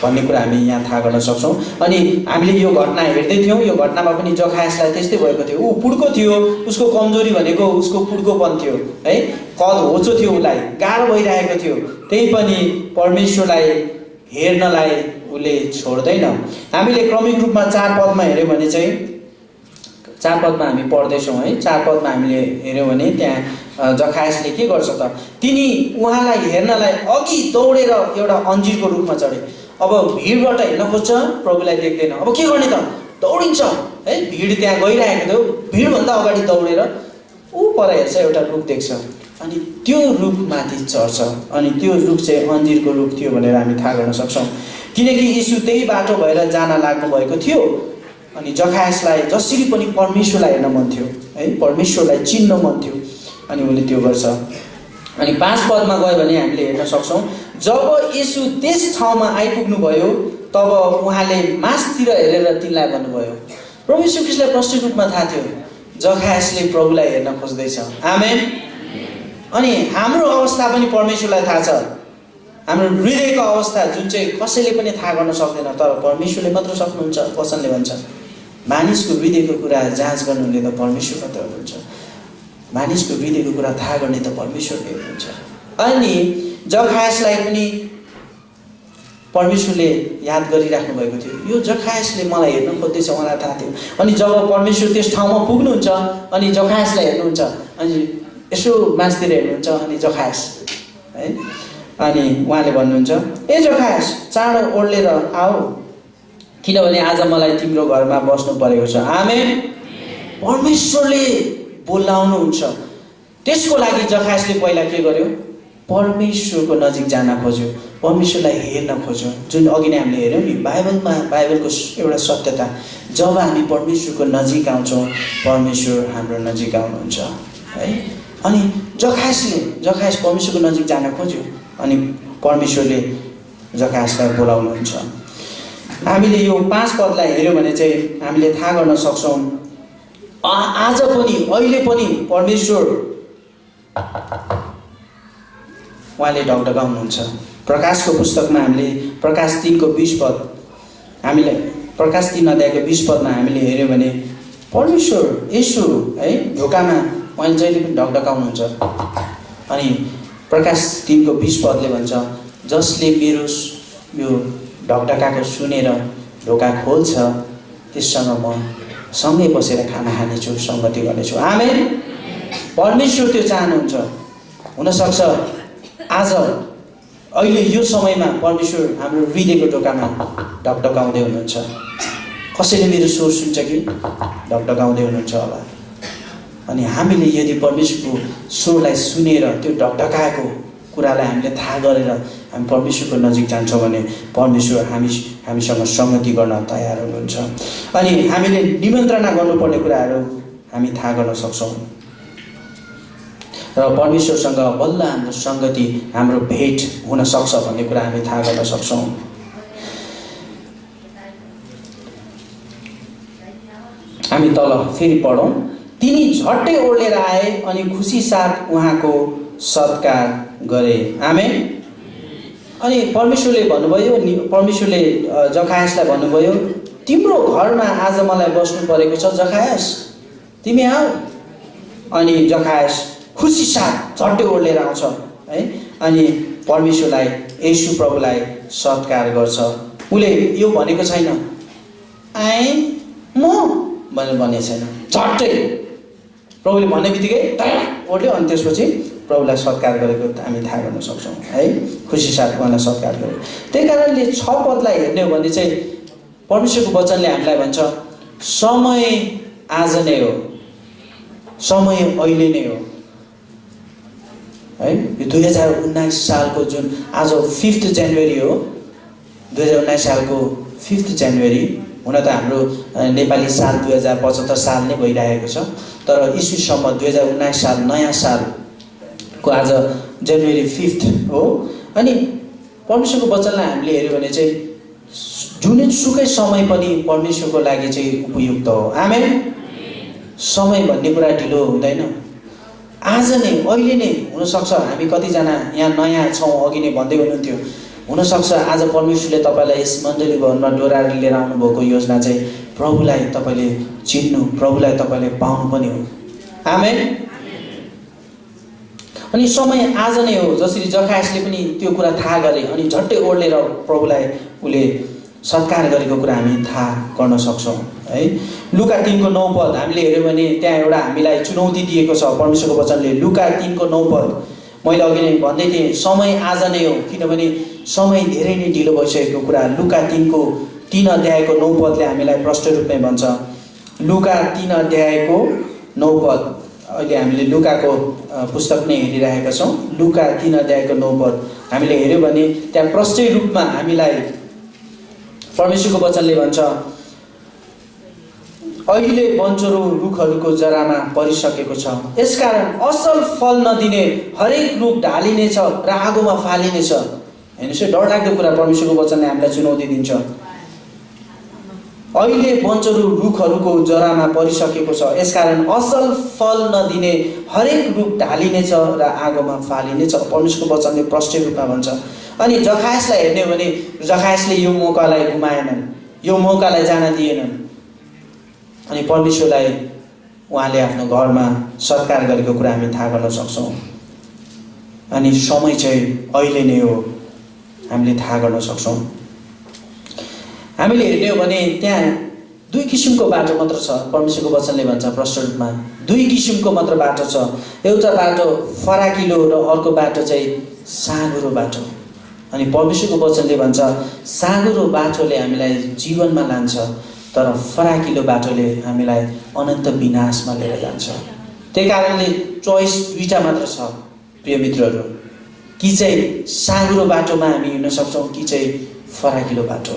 भन्ने कुरा हामी यहाँ थाहा गर्न सक्छौँ। अनि हामीले यो घटना हेर्दै थियौँ, यो घटनामा पनि जखायसलाई त्यस्तै भएको थियो। ऊ पुड्को थियो, उसको कमजोरी भनेको उसको पुड्कोपन थियो है, कद होचो थियो, उसलाई गाह्रो भइरहेको थियो। त्यही पनि परमेश्वरलाई हेर्नलाई उसले छोड्दैन। हामीले क्रमिक रूपमा 4 पदमा हेऱ्यौँ भने चाहिँ 4 पदमा हामी पढ्दैछौँ है। 4 पदमा हामीले हेऱ्यौँ भने त्यहाँ जखायसले के गर्छ त, तिनी उहाँलाई हेर्नलाई अघि दौडेर एउटा अन्जिरको रुखमा चढे। अब भिडबाट हेर्न खोज्छ, प्रभुलाई देख्दैन। अब के गर्ने त, दौडिन्छ है। भिड त्यहाँ गइरहेको थियो, भिडभन्दा अगाडि दौडेर ऊ पर हेर्छ, एउटा रुख देख्छ अनि त्यो रुखमाथि चढ्छ। अनि त्यो रुख चाहिँ अन्जिरको रुख थियो भनेर हामी थाहा गर्न सक्छौँ, किनकि यीशु त्यही बाटो भएर जान लाग्नु भएको थियो। अनि जखायसलाई जसरी पनि परमेश्वरलाई हेर्न मन थियो है, परमेश्वरलाई चिन्न मन थियो, अनि उसले त्यो गर्छ। अनि 5 पदमा गयो भने हामीले हेर्न सक्छौँ, जब यीशु त्यस ठाउँमा आइपुग्नु भयो तब उहाँले मासतिर हेरेर तिनलाई भन्नुभयो। प्रभु यीशु ख्रीष्टलाई प्रष्ट रूपमा थाहा थियो जखायसले प्रभुलाई हेर्न खोज्दैछ। आमेन। अनि हाम्रो अवस्था पनि परमेश्वरलाई थाहा छ, हाम्रो हृदयको अवस्था जुन चाहिँ कसैले पनि थाहा गर्न सक्दैन, तर परमेश्वरले मात्र सक्नुहुन्छ। वचनले भन्छ मानिसको हृदयको कुरा जाँच गर्नुहुने त परमेश्वर मात्र हुनुहुन्छ, मानिसको हृदयको कुरा थाहा गर्ने त परमेश्वरले हुनुहुन्छ। अनि जखायसलाई पनि परमेश्वरले याद गरिराख्नु भएको थियो, यो जखायसले मलाई हेर्न खोज्दैछ, उहाँलाई थाहा थियो। अनि जब परमेश्वर त्यस ठाउँमा पुग्नुहुन्छ अनि जखायसलाई हेर्नुहुन्छ, अनि यसो मासतिर हेर्नुहुन्छ, अनि जखायस है, अनि उहाँले भन्नुहुन्छ, ए जखायस चाँडो ओर्लेर आऊ, किनभने आज मलाई तिम्रो घरमा बस्नु परेको छ। आमेन। परमेश्वरले बोलाउनुहुन्छ। त्यसको लागि जखायसले पहिला के गर्यो, परमेश्वरको नजिक जान खोज्यो, परमेश्वरलाई हेर्न खोज्यो। जुन अघि नै हामीले हेऱ्यौँ नि, बाइबलको एउटा सत्यता, जब हामी परमेश्वरको नजिक आउँछौँ परमेश्वर हाम्रो नजिक आउनुहुन्छ है। अनि जखायस परमेश्वरको नजिक जान खोज्यो, अनि परमेश्वरले जखायसलाई बोलाउनुहुन्छ। हामीले यो 5 पदलाई हेऱ्यौँ भने चाहिँ हामीले थाहा गर्न सक्छौँ आज पनि अहिले पनि परमेश्वर उहाँले ढकढकाउनुहुन्छ। प्रकाशको पुस्तकमा हामीले प्रकाश 3 को 20 पद, हामीले प्रकाश 3 अध्यायको 20 पदमा हामीले हेऱ्यौँ भने परमेश्वर येशू है ढोकामा उहाँले जहिले पनि ढकढकाउनुहुन्छ। अनि प्रकाश 3 को 20 पदले भन्छ, जसले मेरो यो ढकढकाको सुनेर ढोका खोल्छ त्यससँग म सँगै बसेर खाना खानेछु, सङ्गति गर्नेछु। आमेन। परमेश्वर त्यो चाहनुहुन्छ। हुनसक्छ आज अहिले यो समयमा परमेश्वर हाम्रो हृदयको ढोकामा ढकढकाउँदै हुनुहुन्छ। कसैले मेरो स्वर सुन्छ कि ढकढकाउँदै हुनुहुन्छ होला। अनि हामीले यदि परमेश्वरको स्वरलाई सुनेर त्यो ढकढकाएको कुरालाई हामीले थाहा गरेर हामी परमेश्वरको नजिक जान्छौँ भने परमेश्वर हामीसँग सङ्गति गर्न तयार हुनुहुन्छ। अनि हामीले निमन्त्रणा गर्नुपर्ने कुराहरू हामी थाहा गर्न सक्छौँ र परमेश्वरसँग बल्ल हाम्रो सङ्गति, हाम्रो भेट हुन सक्छ भन्ने कुरा हामी थाहा गर्न सक्छौँ। हामी तल फेरि पढौँ। तिनी झट्टै ओर्लेर आए अनि खुसी साथ उहाँको सत्कार गरे। आमेन। अनि परमेश्वरले भन्नुभयो, परमेश्वरले जखायसलाई भन्नुभयो, तिम्रो घरमा आज मलाई बस्नु परेको छ जखायस, तिमी आऊ। अनि जखायस खुसी साथ झट्टै ओर्लेर आउँछ है। अनि परमेश्वरलाई, येशू प्रभुलाई सत्कार गर्छ। उसले यो भनेको छैन आए म भनेर भनेको छैन, झट्टै प्रभुले भन्ने बित्तिकै ओर्ल्यो अनि त्यसपछि प्रभुलाई सत्कार गरेको हामी थाहा गर्न सक्छौँ है। खुसी साथ उहाँलाई सत्कार गर्यो। त्यही कारणले 6 पदलाई हेर्ने हो भने चाहिँ परमेश्वरको वचनले हामीलाई भन्छ समय आज नै हो, समय अहिले नै हो है। यो 2019 सालको जुन आज 5 जनवरी हो, 2019 सालको 5 जनवरी हुन त हाम्रो नेपाली साल 2075 साल नै भइरहेको छ, तर ईस्वीसम्म 2019 साल नयाँ सालको आज जनवरी 5 हो। अनि परमेश्वरको वचनलाई हामीले हेऱ्यौँ भने चाहिँ जुनसुकै समय पनि परमेश्वरको लागि चाहिँ उपयुक्त हो। आमेन। समय भन्ने कुरा ढिलो हुँदैन, आज नै अहिले नै हुनसक्छ। हामी कतिजना यहाँ नयाँ छौँ, अघि नै भन्दै हुनुहुन्थ्यो हुनसक्छ आज परमेश्वरले तपाईँलाई यस मण्डली भवनमा डोराएर लिएर आउनुभएको योजना चाहिँ प्रभुलाई तपाईँले चिन्नु, प्रभुलाई तपाईँले पाउनु पनि हो। आमेन। अनि समय आज नै हो, जसरी जखायसले पनि त्यो कुरा थाहा गरे अनि झट्टै ओर्लेर प्रभुलाई उसले सत्कार गरेको कुरा हामी थाहा गर्न सक्छौँ है। लुका 3:9 हामीले हेऱ्यौँ भने त्यहाँ एउटा हामीलाई चुनौती दिएको छ परमेश्वरको वचनले। लुका 3:9 मैले अघि नै भन्दै थिएँ, समय आज नै हो, किनभने समय धेरै नै ढिलो भइसकेको कुरा। लुका 3:9 हामीलाई प्रष्ट रूपमै भन्छ। लुका 3:9 अहिले हामीले लुकाको पुस्तक नै हेरिरहेका छौँ। लुका 3:9 हामीले हेऱ्यौँ भने त्यहाँ प्रष्टै रूपमा हामीलाई परमेश्वरको वचनले भन्छ, अहिले बन्चरो रुखहरूको जरामा परिसकेको छ, यसकारण असल फल नदिने हरेक रुख ढालिनेछ र आगोमा फालिनेछ। हेर्नुहोस्, डरलाग्दो कुरा परमेश्वरको वचनले हामीलाई चुनौती दिन्छ। अहिले बन्चरो रुखहरूको जरामा परिसकेको छ, यसकारण असल फल नदिने हरेक रुख ढालिनेछ र आगोमा फालिनेछ। परमेश्वरको वचनले प्रष्ट रूपमा भन्छ। अनि जखायसलाई हेर्ने हो भने जखायसले यो मौकालाई गुमाएनन्, यो मौकालाई जान दिएनन्। अनि परमेश्वरलाई उहाँले आफ्नो घरमा सत्कार गरेको कुरा हामी थाहा गर्न सक्छौँ। अनि समय चाहिँ अहिले नै हो, हामीले थाहा गर्न सक्छौँ। हामीले हेर्ने हो भने त्यहाँ 2 किसिमको बाटो मात्र छ। परमेश्वरको वचनले भन्छ प्रष्ट रूपमा 2 किसिमको मात्र बाटो छ। एउटा बाटो फराकिलो र अर्को बाटो चाहिँ साँघुरो बाटो। अनि परमेश्वरको वचनले भन्छ साँघुरो बाटोले हामीलाई जीवनमा लान्छ, तर फराकिलो बाटोले हामीलाई अनन्त विनाशमा लिएर जान्छ। त्यही कारणले चोइस 2टा मात्र छ प्रिय मित्रहरू, कि चाहिँ साँघुरो बाटोमा हामी हिँड्न सक्छौँ कि चाहिँ फराकिलो बाटो।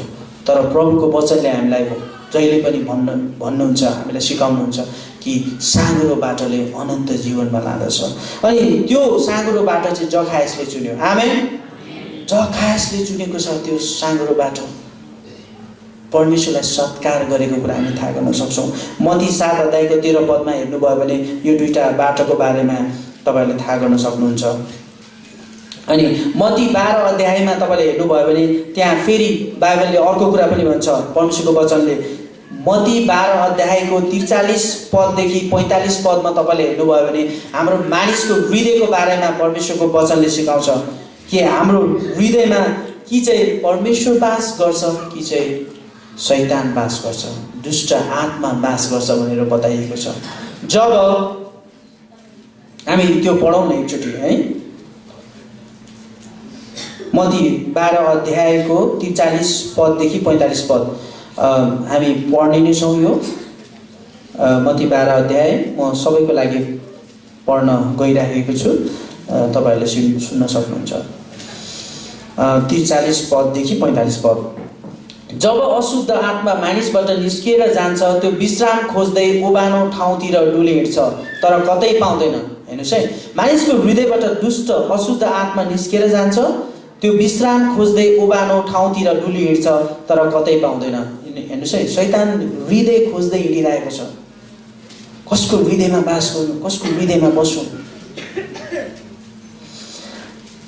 तर प्रभुको वचनले हामीलाई जहिले पनि भन्नुहुन्छ, हामीलाई सिकाउनुहुन्छ कि साँघुरो बाटोले अनन्त जीवनमा लाँदछ। अनि त्यो साँघुरो बाटो चाहिँ जखायसले चुन्यो। आमेन। जखायसले चुनेको छ त्यो साँघुरो बाटो। परमेश्वरलाई सत्कार गरेको कुरा हामी थाहा गर्न सक्छौँ। मत्ती 7:13 हेर्नुभयो भने यो 2टा बाटोको बारेमा तपाईँहरूले थाहा गर्न सक्नुहुन्छ। अनि मत्ती 12 तपाईँले हेर्नुभयो भने त्यहाँ फेरि बाइबलले अर्को कुरा पनि भन्छ। परमेश्वरको वचनले मत्ती 12:43 देखि 45 तपाईँले हेर्नुभयो भने हाम्रो मानिसको हृदयको बारेमा परमेश्वरको वचनले सिकाउँछ कि हाम्रो हृदयमा कि चाहिँ परमेश्वर बास गर्छ कि चाहिँ शैतान बास गर्छ, दुष्ट आत्मा बास गर्छ भनेर बताइएको छ। जब हामी त्यो पढौँ न एकचोटि है, मत्ती 12:43 देखि 45 हामी पढ्ने नै छौँ। यो मत्ती 12 म सबैको लागि पढ्न गइराखेको छु, तपाईँहरूले सुन्न सक्नुहुन्छ। 43 देखि 45 जब अशुद्ध आत्मा मानिसबाट निस्किएर जान्छ, त्यो विश्राम खोज्दै ओबानो ठाउँतिर डुली हिँड्छ, तर कतै पाउँदैन। हेर्नुहोस् है, मानिसको हृदयबाट दुष्ट अशुद्ध आत्मा निस्किएर जान्छ, त्यो विश्राम खोज्दै ओबानो ठाउँतिर डुली हिँड्छ, तर कतै पाउँदैन। हेर्नुहोस् है, शैतान हृदय खोज्दै हिँडिरहेको छ। कसको हृदयमा बास गर्नु, कसको हृदयमा बस्नु।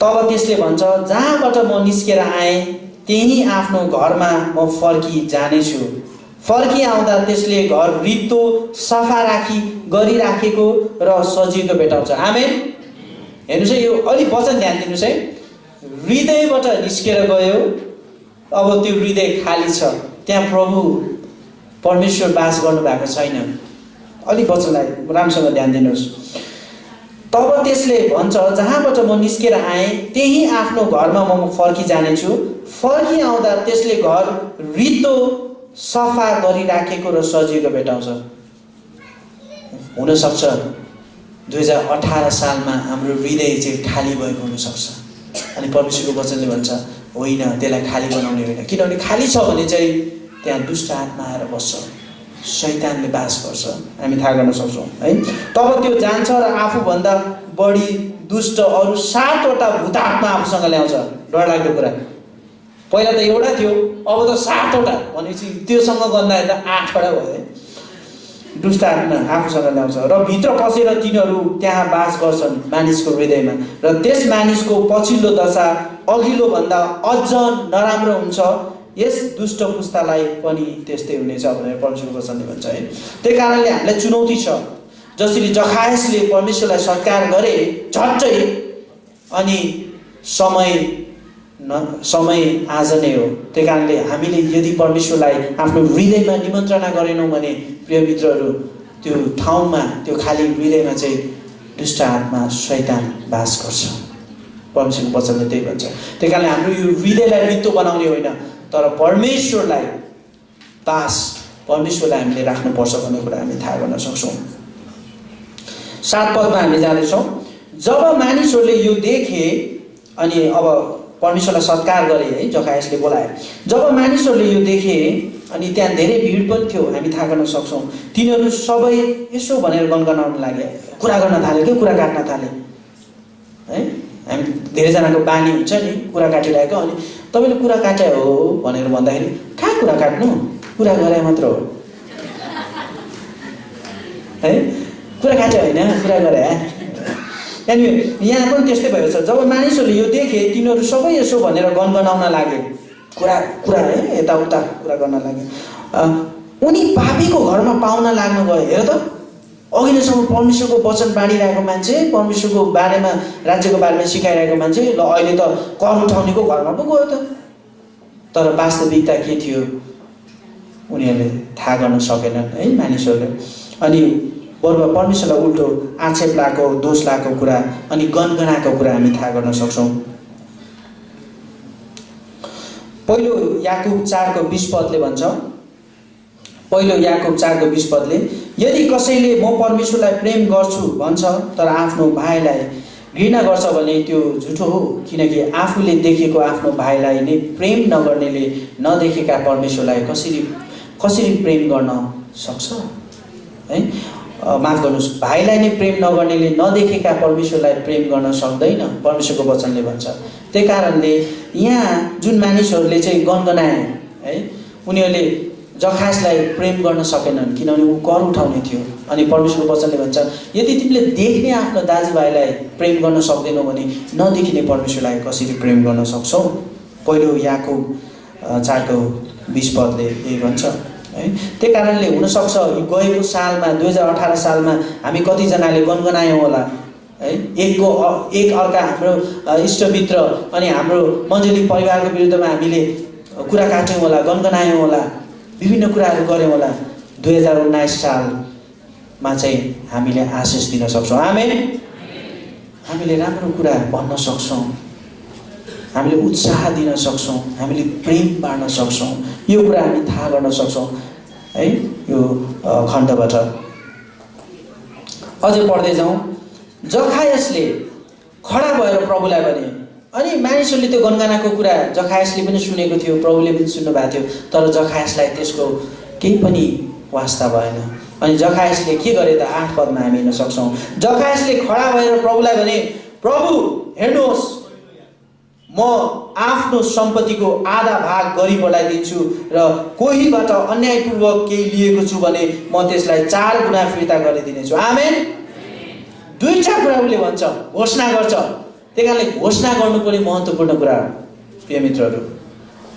तब त्यसले भन्छ, जहाँबाट म निस्केर आएँ त्यही आफ्नो घरमा म फर्की जानेछु। फर्की आउँदा त्यसले घर रित्तो सफा गरिराखेको र सजिलो भेटाउँछ। आमेन। हेर्नुहोस् है, यो अलिक वचन ध्यान दिनुहोस् है। हृदयबाट निस्केर गयो, अब त्यो हृदय खाली छ, त्यहाँ प्रभु परमेश्वर बास गर्नु भएको छैन। अलिक वचनलाई राम्रोसँग ध्यान दिनुहोस्। तब त्यसले भन्छ, जहाँबाट म निस्केर आएँ त्यही आफ्नो घरमा म फर्की जानेछु। फर्की आउँदा त्यसले घर रित्तो सफा गरिराखेको र सजिलो भेटाउँछ। हुनसक्छ 2018 सालमा हाम्रो हृदय चाहिँ खाली भएको हुनसक्छ। अनि परमेश्वरको वचनले भन्छ होइन, त्यसलाई खाली बनाउने होइन, किनभने खाली छ भने चाहिँ त्यहाँ दुष्ट आत्मा आएर बस्छ, शैतानले बास गर्छ। हामी थाहा गर्न सक्छौँ है। तब त्यो जान्छ र आफूभन्दा बढी दुष्ट अरू 7वटा भूत आत्मा आफूसँग ल्याउँछ। डरलाग्दो कुरा। पहिला त एउटा थियो, अब त 7वटा भनेपछि त्योसँग गर्दा 8वटा भयो। दुष्ट आत्मा आफूसँग ल्याउँछ र भित्र पसेर तिनीहरू त्यहाँ बास गर्छन् मानिसको हृदयमा र त्यस मानिसको पछिल्लो दशा अघिल्लो भन्दा अझ नराम्रो हुन्छ। यस दुष्ट पुस्तालाई पनि त्यस्तै हुनेछ भनेर परमेश्वरको वचनले भन्छ है। त्यही कारणले हामीलाई चुनौती छ। जसरी जखायसले परमेश्वरलाई सत्कार गरे झट्टै अनि समय आज नै हो। त्यही कारणले हामीले यदि परमेश्वरलाई आफ्नो हृदयमा निमन्त्रणा गरेनौँ भने प्रिय मित्रहरू त्यो ठाउँमा त्यो खाली हृदयमा चाहिँ दुष्ट आत्मा शैतान बास गर्छ। परमेश्वरको वचनले त्यही भन्छ। त्यही कारणले हाम्रो यो हृदयलाई रित्तो बनाउने होइन तर परमेश्वरलाई हामीले राख्नुपर्छ भन्ने कुरा हामी थाहा गर्न सक्छौँ। 7 पदमा हामी जाँदैछौँ। जब मानिसहरूले यो देखे अनि अब परमेश्वरलाई सत्कार गरे है जखायसले बोलाए। जब मानिसहरूले यो देखे अनि त्यहाँ धेरै भिड पनि थियो हामी थाहा गर्न सक्छौँ। तिनीहरू सबै यसो भनेर गनगनाउन लागे, कुरा गर्न थाले के कुरा काट्न थाले है। हामी धेरैजनाको बानी हुन्छ नि कुरा काटिरहेको अनि तपाईँले कुरा काटे हो भनेर भन्दाखेरि कहाँ कुरा काट्नु कुरा गरे मात्र हो है, कुरा काटे होइन कुरा गरे। अनि यहाँ पनि त्यस्तै भएको छ। जब मानिसहरूले यो देखे तिनीहरू सबै यसो भनेर गनगनाउन लागे, कुरा है यताउता कुरा गर्न लागे। उनी पापीको घरमा पाहुना लाग्न गए। हेर त अघिल्लोसम्म परमेश्वरको वचन बाँडिरहेको मान्छे, परमेश्वरको बारेमा राज्यको बारेमा सिकाइरहेको मान्छे ल अहिले त कर उठाउनेको घरमा पो गयो त। तर वास्तविकता के थियो उनीहरूले थाहा गर्न सकेनन् है मानिसहरूले। अनि बरु परमेश्वरलाई उल्टो आक्षेप लाएको दोष लाएको कुरा अनि गनगनाएको कुरा हामी थाहा गर्न सक्छौँ। पहिलो याकुब 4:20 पदले भन्छ, पहिलो याकुब 4:20 पदले यदि कसैले म परमेश्वरलाई प्रेम गर्छु भन्छ तर आफ्नो भाइलाई घृणा गर्छ भने त्यो झुटो हो। किनकि आफूले देखेको आफ्नो भाइलाई नै प्रेम नगर्नेले नदेखेका परमेश्वरलाई कसरी प्रेम गर्न सक्छ है। माफ गर्नुहोस्, भाइलाई नै प्रेम नगर्नेले नदेखेका परमेश्वरलाई प्रेम गर्न सक्दैन परमेश्वरको वचनले भन्छ। त्यही कारणले यहाँ जुन मानिसहरूले चाहिँ गनगनाए है उनीहरूले जखायसलाई प्रेम गर्न सकेनन् किनभने ऊ कर उठाउने थियो। अनि परमेश्वरको वचनले भन्छ यदि तिमीले देख्ने आफ्नो दाजुभाइलाई प्रेम गर्न सक्दैनौ भने नदेखिने परमेश्वरलाई कसरी प्रेम गर्न सक्छौ। पहिलो याकुब 4:20 पदले यही भन्छ है। त्यही कारणले हुनसक्छ गएको सालमा 2018 सालमा हामी कतिजनाले गनगनायौँ होला है। एक अर्का हाम्रो इष्टमित्र अनि हाम्रो मण्डली परिवारको विरुद्धमा हामीले कुरा काट्यौँ होला, गनगनायौँ होला, विभिन्न कुराहरू गऱ्यौँ होला। 2019 सालमा चाहिँ हामीले आशिष दिन सक्छौँ। आमेन। हामीले राम्रो कुरा भन्न सक्छौँ, हामीले उत्साह दिन सक्छौँ, हामीले प्रेम बाँड्न सक्छौँ। यो कुरा हामी थाहा गर्न सक्छौँ है यो खण्डबाट। अझै पढ्दै जाउँ। जखायसले खडा भएर प्रभुलाई भने। अनि मानिसहरूले त्यो गनगनाको कुरा जखायसले पनि सुनेको थियो, प्रभुले पनि सुन्नुभएको थियो, तर जखायसलाई त्यसको केही पनि वास्ता भएन। अनि जखायसले के गरे त 8 पदमा हामी हेर्न सक्छौँ। जखायसले खडा भएर प्रभुलाई भने, प्रभु हेर्नुहोस् म आफ्नो सम्पत्तिको आधा भाग गरी बढाइदिन्छु र कोहीबाट अन्यायपूर्वक केही लिएको छु भने म त्यसलाई 4 गुणा फिर्ता गरिदिनेछु। आमेन। दुईटा कुरा उसले भन्छ, घोषणा गर्छ। त्यही कारणले घोषणा गर्नु पनि महत्त्वपूर्ण कुरा हो प्रिय मित्रहरू।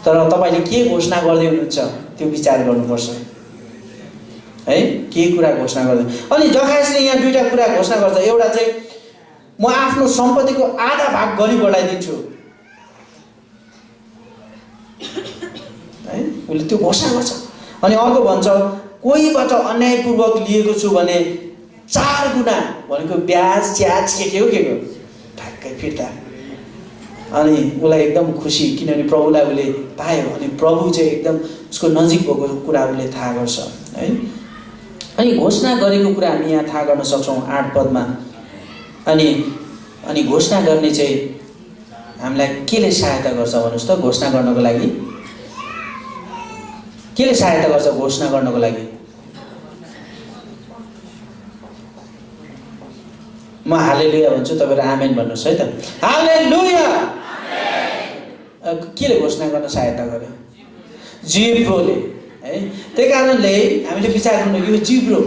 तर तपाईँले के घोषणा गर्दै हुनुहुन्छ त्यो विचार गर्नुपर्छ है। के कुरा घोषणा गर्दै। अनि जखायसले यहाँ दुईटा कुरा घोषणा गर्छ। एउटा चाहिँ म आफ्नो सम्पत्तिको आधा भाग गरी बढाइदिन्छु है, उसले त्यो घोषणा गर्छ। अनि अर्को भन्छ कोहीबाट अन्यायपूर्वक लिएको छु भने 4 गुणा भनेको ब्याज च्याज के हो ठ्याक्कै फिर्ता। अनि उसलाई एकदम खुसी किनभने प्रभुलाई उसले पायो अनि प्रभु चाहिँ एकदम उसको नजिक भएको कुरा उसले थाहा गर्छ है। अनि घोषणा गरेको कुरा हामी यहाँ थाहा गर्न सक्छौँ 8 पदमा। अनि घोषणा गर्ने चाहिँ हामीलाई केले सहायता गर्छ भन्नुहोस् त। घोषणा गर्नको लागि केले सहायता गर्छ घोषणा गर्नको लागि? म हालेलुया भन्छु, तपाईँहरू आमेन भन्नुहोस् है त। हालेलुया। केले घोषणा गर्न सहायता गर्यो? जिब्रोले है। त्यही कारणले हामीले विचार गर्नु यो जिब्रो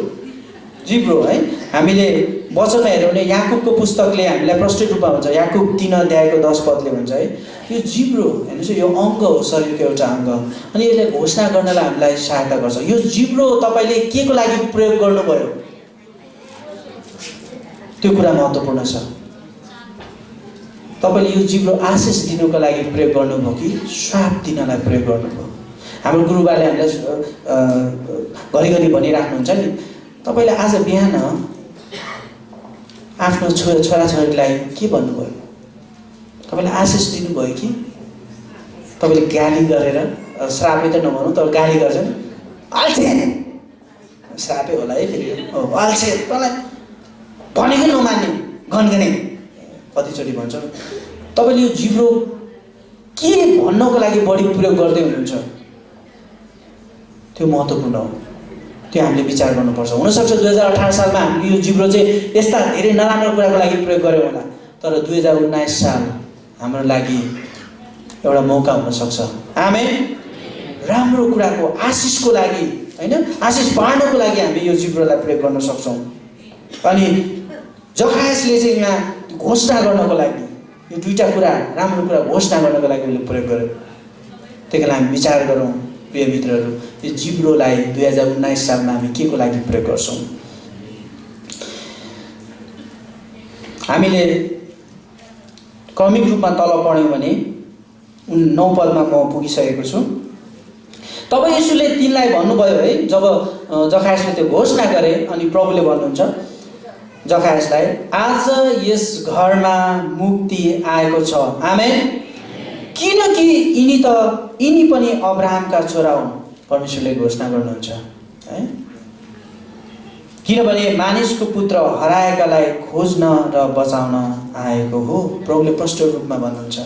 जिब्रो है। हामीले वचनमा हेर्यौँ भने याकुबको पुस्तकले हामीलाई प्रष्ट रूपमा हुन्छ। याकुब 3 अध्यायको 10 पदले भन्छ है, यो जिब्रो हेर्नुहोस् यो अङ्ग हो, शरीरको एउटा अङ्ग, अनि यसले घोषणा गर्नलाई हामीलाई सहायता गर्छ। यो जिब्रो तपाईँले के को लागि प्रयोग गर्नुभयो त्यो कुरा महत्त्वपूर्ण छ। तपाईँले यो जिब्रो आशिष दिनुको लागि प्रयोग गर्नुभयो कि श्राप दिनलाई प्रयोग गर्नुभयो? हाम्रो गुरुबाले हामीलाई घरिघरि भनिराख्नुहुन्छ नि, तपाईँले आज बिहान आफ्नो छोराछोरीलाई के भन्नुभयो? तपाईँले आशिष दिनुभयो कि तपाईँले गाली गरेर, श्रापै त नभनौँ तर गाली गर्छ नि, अल्छे, श्रापै होला है फेरि, अल्छे तँलाई भनेको नमान्ने गनगने कतिचोटि भन्छ। तपाईँले यो जिब्रो के भन्नको लागि बढी प्रयोग गर्दै हुनुहुन्छ त्यो महत्त्वपूर्ण हो। त्यो हामीले विचार गर्नुपर्छ। हुनसक्छ 2018 सालमा हामीले यो जिब्रो चाहिँ यस्ता धेरै नराम्रो कुराको लागि प्रयोग गऱ्यौँ होला, तर 2019 साल हाम्रो लागि एउटा मौका हुनसक्छ। आमेन। राम्रो कुराको आशिषको लागि होइन, आशिष बाँड्नको लागि हामी यो जिब्रोलाई प्रयोग गर्न सक्छौँ। अनि जखायसले चाहिँ यहाँ घोषणा गर्नको लागि यो दुईटा कुरा, राम्रो कुरा घोषणा गर्नको लागि उसले प्रयोग गर्यो। त्यही कारण हामी विचार गरौँ प्रिय मित्रहरू, यो जिब्रोलाई 2019 सालमा हामी के को लागि प्रयोग गर्छौँ? हामीले क्रमिक रूपमा तल पढ्यौँ भने 9 पदमा म पुगिसकेको छु। तब येशूले तिनलाई भन्नुभयो है, जब जखायसले त्यो घोषणा गरे अनि प्रभुले भन्नुहुन्छ जखायसलाई, आज यस घरमा मुक्ति आएको छ। आमेन। किनकि यिनी पनि अब्राहमका छोरा हुन्, परमेश्वरले घोषणा गर्नुहुन्छ है। किनभने मानिसको पुत्र हराएकालाई खोज्न र बचाउन आएको हो। प्रभुले प्रष्ट रूपमा भन्नुहुन्छ,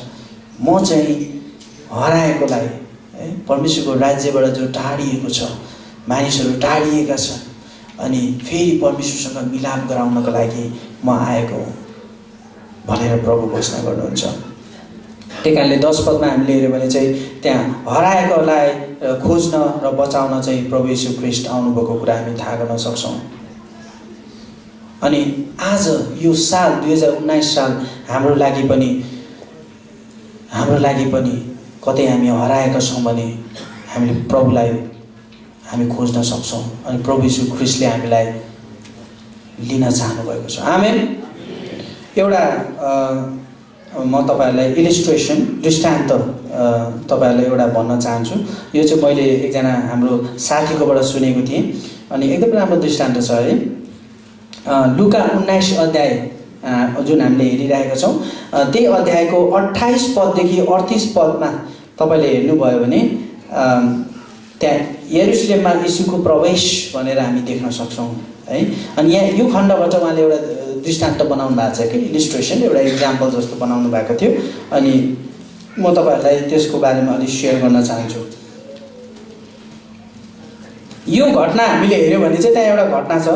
म चाहिँ हराएकोलाई है, परमेश्वरको राज्यबाट जो टाढिएको छ, मानिसहरू टाढिएका छन्, अनि फेरि परमेश्वरसँग मिलाप गराउनको लागि म आएको हुँ भनेर प्रभु घोषणा गर्नुहुन्छ। त्यही कारणले 10 पदमा हामीले हेऱ्यौँ भने चाहिँ त्यहाँ हराएकोलाई खोज्न र बचाउन चाहिँ प्रभु येशू ख्रीष्ट आउनुभएको कुरा हामी थाहा गर्न सक्छौँ। अनि आज यो साल 2019 साल हाम्रो लागि पनि कतै हामी हराएका छौँ भने हामीले प्रभुलाई हामी खोज्न सक्छौँ अनि प्रभु येशू ख्रीष्टले हामीलाई लिन चाहनुभएको छ। आमेन। एउटा म तपाईँहरूलाई इलिस्ट्रेसन दृष्टान्त तपाईँहरूलाई एउटा भन्न चाहन्छु। यो चाहिँ मैले एकजना हाम्रो साथीकोबाट सुनेको थिएँ अनि एकदम राम्रो दृष्टान्त छ है। लुका 19 अध्याय जुन हामीले हेरिरहेका छौँ, त्यही अध्यायको 28 पददेखि 38 पदमा तपाईँले हेर्नुभयो भने त्यहाँ यरुशलेममा यीशुको प्रवेश भनेर हामी देख्न सक्छौँ है। अनि यहाँ यो खण्डबाट उहाँले एउटा दृष्टान्त बनाउनु भएको छ कि इलिस्ट्रेसन, एउटा इक्जाम्पल जस्तो बनाउनु भएको थियो। अनि म तपाईँहरूलाई त्यसको बारेमा अलिक सेयर गर्न चाहन्छु। यो घटना हामीले हेऱ्यौँ भने चाहिँ त्यहाँ एउटा घटना छ।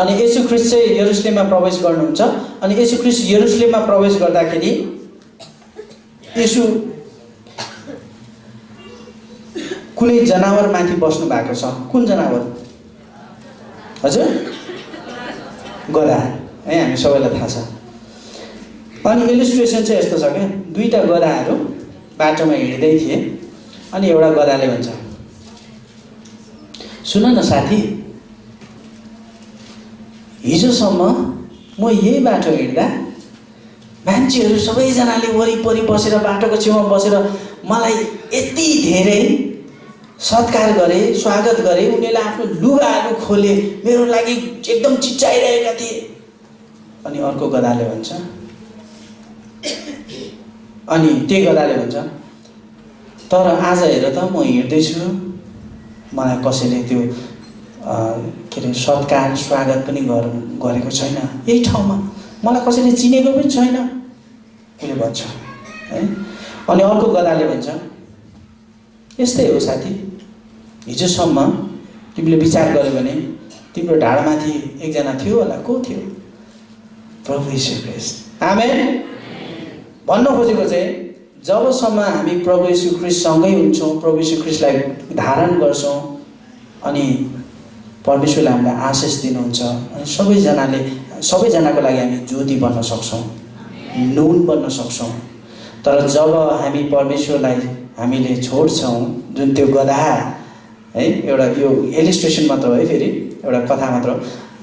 अनि येशू ख्रीष्ट चाहिँ यरुशलेममा प्रवेश गर्नुहुन्छ। अनि येशू ख्रीष्ट यरुशलेममा प्रवेश गर्दाखेरि येशू कुनै जनावरमाथि बस्नु भएको छ। कुन जनावर? हजुर, गधा है, हामी सबैलाई थाहा छ। अनि इलिस्ट्रेसन चाहिँ यस्तो छ क्या, दुईवटा गधाहरू बाटोमा हिँड्दै थिए। अनि एउटा गधाले भन्छ, सुन न साथी, हिजोसम्म म यही बाटो हिँड्दा मान्छेहरू सबैजनाले वरिपरि बसेर बाटोको छेउमा बसेर मलाई यति धेरै सत्कार गरे, स्वागत गरे, उनीहरूले आफ्नो लुगाहरू खोले, मेरो लागि एकदम चिच्चाइरहेका थिए। अनि अर्को गधाले भन्छ, अनि त्यही गधाले भन्छ, तर आज हेर त म हिँड्दैछु, मलाई कसैले त्यो के अरे सत्कार स्वागत पनि गरेको छैन, यही ठाउँमा मलाई कसैले चिनेको पनि छैन उसले भन्छ है। अनि अर्को गधाले भन्छ, यस्तै हो साथी, हिजोसम्म तिमीले विचार गर्यो भने तिम्रो ढाडमाथि एकजना थियो होला, को थियो? प्रभु येशू ख्रीष्ट। आमेन। भन्न खोजेको चाहिँ जबसम्म हामी प्रभु येशू ख्रीष्टसँगै हुन्छौँ, प्रभु येशू ख्रीष्टलाई धारण गर्छौँ, अनि परमेश्वरले हामीलाई आशिष दिनुहुन्छ अनि सबैजनाको लागि हामी ज्योति बन्न सक्छौँ, नुन बन्न सक्छौँ। तर जब हामी परमेश्वरलाई हामीले छोड्छौँ, जुन त्यो गधा है, एउटा यो इलिस्ट्रेसन मात्र हो है, फेरि एउटा कथा मात्र हो,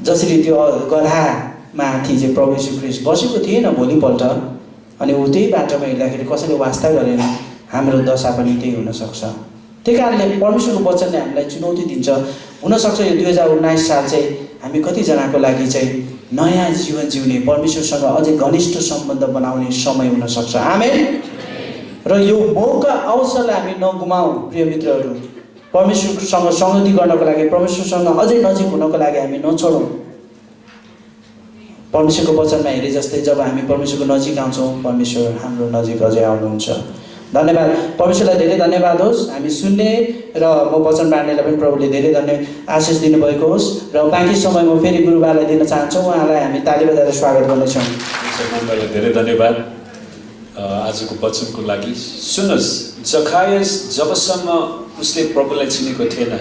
जसरी त्यो गधा माथि चाहिँ प्रभु यीशु ख्रीष्ट बसेको थिएन भोलिपल्ट अनि ऊ त्यही बाटोमा हिँड्दाखेरि कसैले वास्ता गरेन, हाम्रो दशा पनि त्यही हुनसक्छ। त्यही कारणले परमेश्वरको वचनले हामीलाई चुनौती दिन्छ। हुनसक्छ यो 2019 साल चाहिँ हामी कतिजनाको लागि चाहिँ नयाँ जीवन जिउने, परमेश्वरसँग अझै घनिष्ठ सम्बन्ध बनाउने समय हुनसक्छ। आमेन। र यो मौका अवसरलाई हामी नगुमाऊ प्रिय मित्रहरू। परमेश्वरसँग संगति गर्नको लागि, परमेश्वरसँग अझै नजिक हुनको लागि हामी नछोडौँ। परमेश्वरको वचनमा हेरे जस्तै जब हामी परमेश्वरको नजिक आउँछौँ, परमेश्वर हाम्रो नजिक अझै आउनुहुन्छ। धन्यवाद, परमेश्वरलाई धेरै धन्यवाद होस्। हामी सुन्ने र म वचन बाँड्नेलाई पनि प्रभुले धेरै आशिष दिनुभएको होस्। र बाँकी समय म फेरि गुरुबालाई दिन चाहन्छौँ, उहाँलाई हामी ताली बजाएर स्वागत गर्नेछौँ। धेरै धन्यवाद आजको वचनको लागि। सुन्नुहोस्, जखायस जबसम्म उसले प्रभुलाई चिनेको थिएन,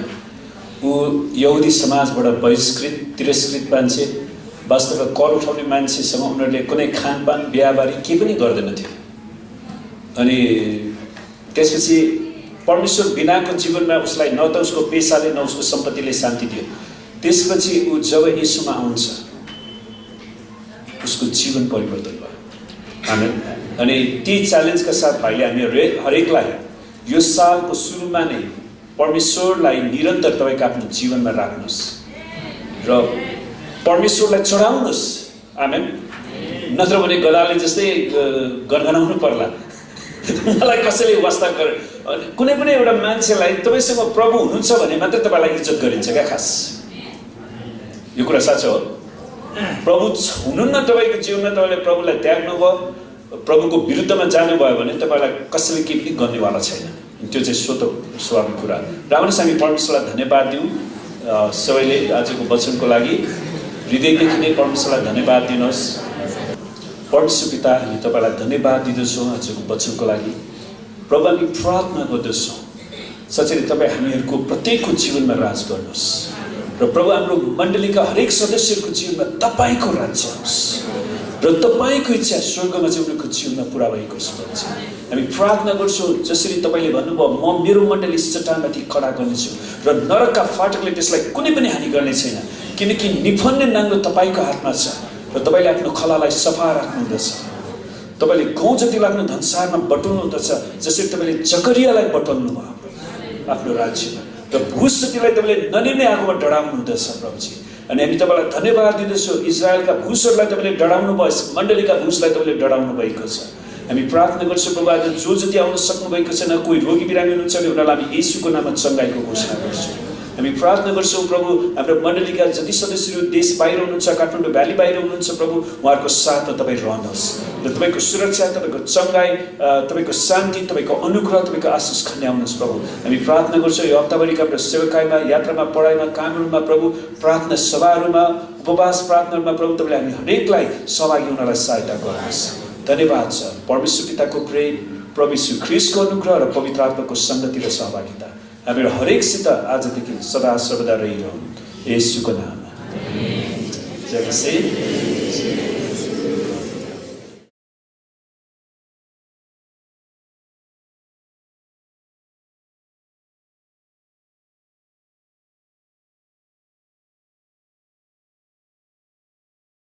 ऊ यहुदी समाजबाट बहिष्कृत तिरस्कृत मान्छे, वास्तवमा कर उठाउने मान्छेसँग उनीहरूले कुनै खानपान बिहाबारी केही पनि गर्दैनथ्यो। अनि त्यसपछि परमेश्वर बिनाको जीवनमा उसलाई न त उसको पेसाले न उसको सम्पत्तिले शान्ति दियो। त्यसपछि ऊ जब यीशुमा आउँछ, उसको जीवन परिवर्तन भयो। आमेन। अनि ती च्यालेन्जका साथ भाइले हामी हरेकलाई यो सालको सुरुमा नै परमेश्वरलाई निरन्तर तपाईँको आफ्नो जीवनमा राख्नुहोस् र परमेश्वरलाई चढाउनुहोस्। आमेन। नत्र भने गधाले जस्तै गनगनाउनु पर्ला, मलाई कसैले वास्ता गर, कुनै पनि एउटा मान्छेलाई तपाईँसँग प्रभु हुनुहुन्छ भने मात्रै तपाईँलाई इज्जत गरिन्छ क्या। खास यो कुरा साँचो हो। प्रभु हुनुहुन्न तपाईँको जीवनमा, तपाईँले प्रभुलाई त्याग्नुभयो, प्रभुको विरुद्धमा जानुभयो भने तपाईँलाई कसैले केही पनि गर्नेवाला छैन। त्यो चाहिँ स्वाभाविक कुरा। र आउनुहोस् हामी परमेश्वरलाई धन्यवाद दिउँ। सबैले आजको वचनको लागि हृदयदेखि नै परमेश्वरलाई धन्यवाद दिनुहोस्। परमेश्वर पिता, हामी तपाईँलाई धन्यवाद दिँदछौँ आजको वचनको लागि। प्रभु, हामी प्रार्थना गर्दछौँ साँच्चै तपाईँ हामीहरूको प्रत्येकको जीवनमा राज गर्नुहोस् र प्रभु हाम्रो मण्डलीका हरेक सदस्यहरूको जीवनमा तपाईँको राज्य होस् र तपाईँको इच्छा स्वर्गमा चाहिँ उनीहरूको जीवनमा पुरा भएको होस्। हामी प्रार्थना गर्छौँ जसरी तपाईँले भन्नुभयो, म मेरो मण्डली चट्टानमाथि खडा गर्नेछु र नरकका फाटकले त्यसलाई कुनै पनि हानि गर्ने छैन, किनकि निफन्ने नाङ्गो तपाईँको हातमा छ र तपाईँले आफ्नो खलालाई सफा राख्नुहुँदछ। तपाईँले गाउँ जति लाग्नु धनसारमा बटुल्नु हुँदछ, जसरी तपाईँले जकरियालाई बटुल्नु भयो आफ्नो राज्यमा, र भुस जतिलाई तपाईँले ननिर्ने आगोमा डढाउनु हुँदछ प्रभुजी। अनि हामी तपाईँलाई धन्यवाद दिँदछौँ, इजरायलका भुसहरूलाई तपाईँले डढाउनु भयो, मण्डलीका भुसलाई तपाईँले डढाउनु भएको छ। हामी प्रार्थना गर्छौँ प्रभु, आज जो जति आउन सक्नुभएको छैन, कोही रोगी बिरामी हुनुहुन्छ भने उनीहरूलाई हामी येशूको नाममा चङ्गाइको घोषणा गर्छौँ। हामी प्रार्थना गर्छौँ प्रभु, हाम्रो मण्डलीका जति सदस्यहरू देश बाहिर हुनुहुन्छ, काठमाडौँ भ्याली बाहिर हुनुहुन्छ प्रभु, उहाँहरूको साथमा तपाईँ रहनुहोस् र तपाईँको सुरक्षा, तपाईँको चङ्गाई, तपाईँको शान्ति, तपाईँको अनुग्रह, तपाईँको आशिष खन्याउनुहोस् प्रभु। हामी प्रार्थना गर्छौँ यो हप्ताभरिका हाम्रो सेवकाईमा, यात्रामा, पढाइमा, कामहरूमा प्रभु, प्रार्थना सभाहरूमा, उपवास प्रार्थनाहरूमा प्रभु, तपाईँले हामी हरेकलाई सहभागी हुनलाई सहायता गर्नुहोस्। धन्यवाद छ परमेश्वर पिताको प्रेम, प्रभु यीशु ख्रीष्टको अनुग्रह र पवित्र आत्माको सङ्गति र सहभागिता हामीहरू हरेकसित आजदेखि सदा सर्वदा रहिरहन्, येशूको नाममा। जय मसीह।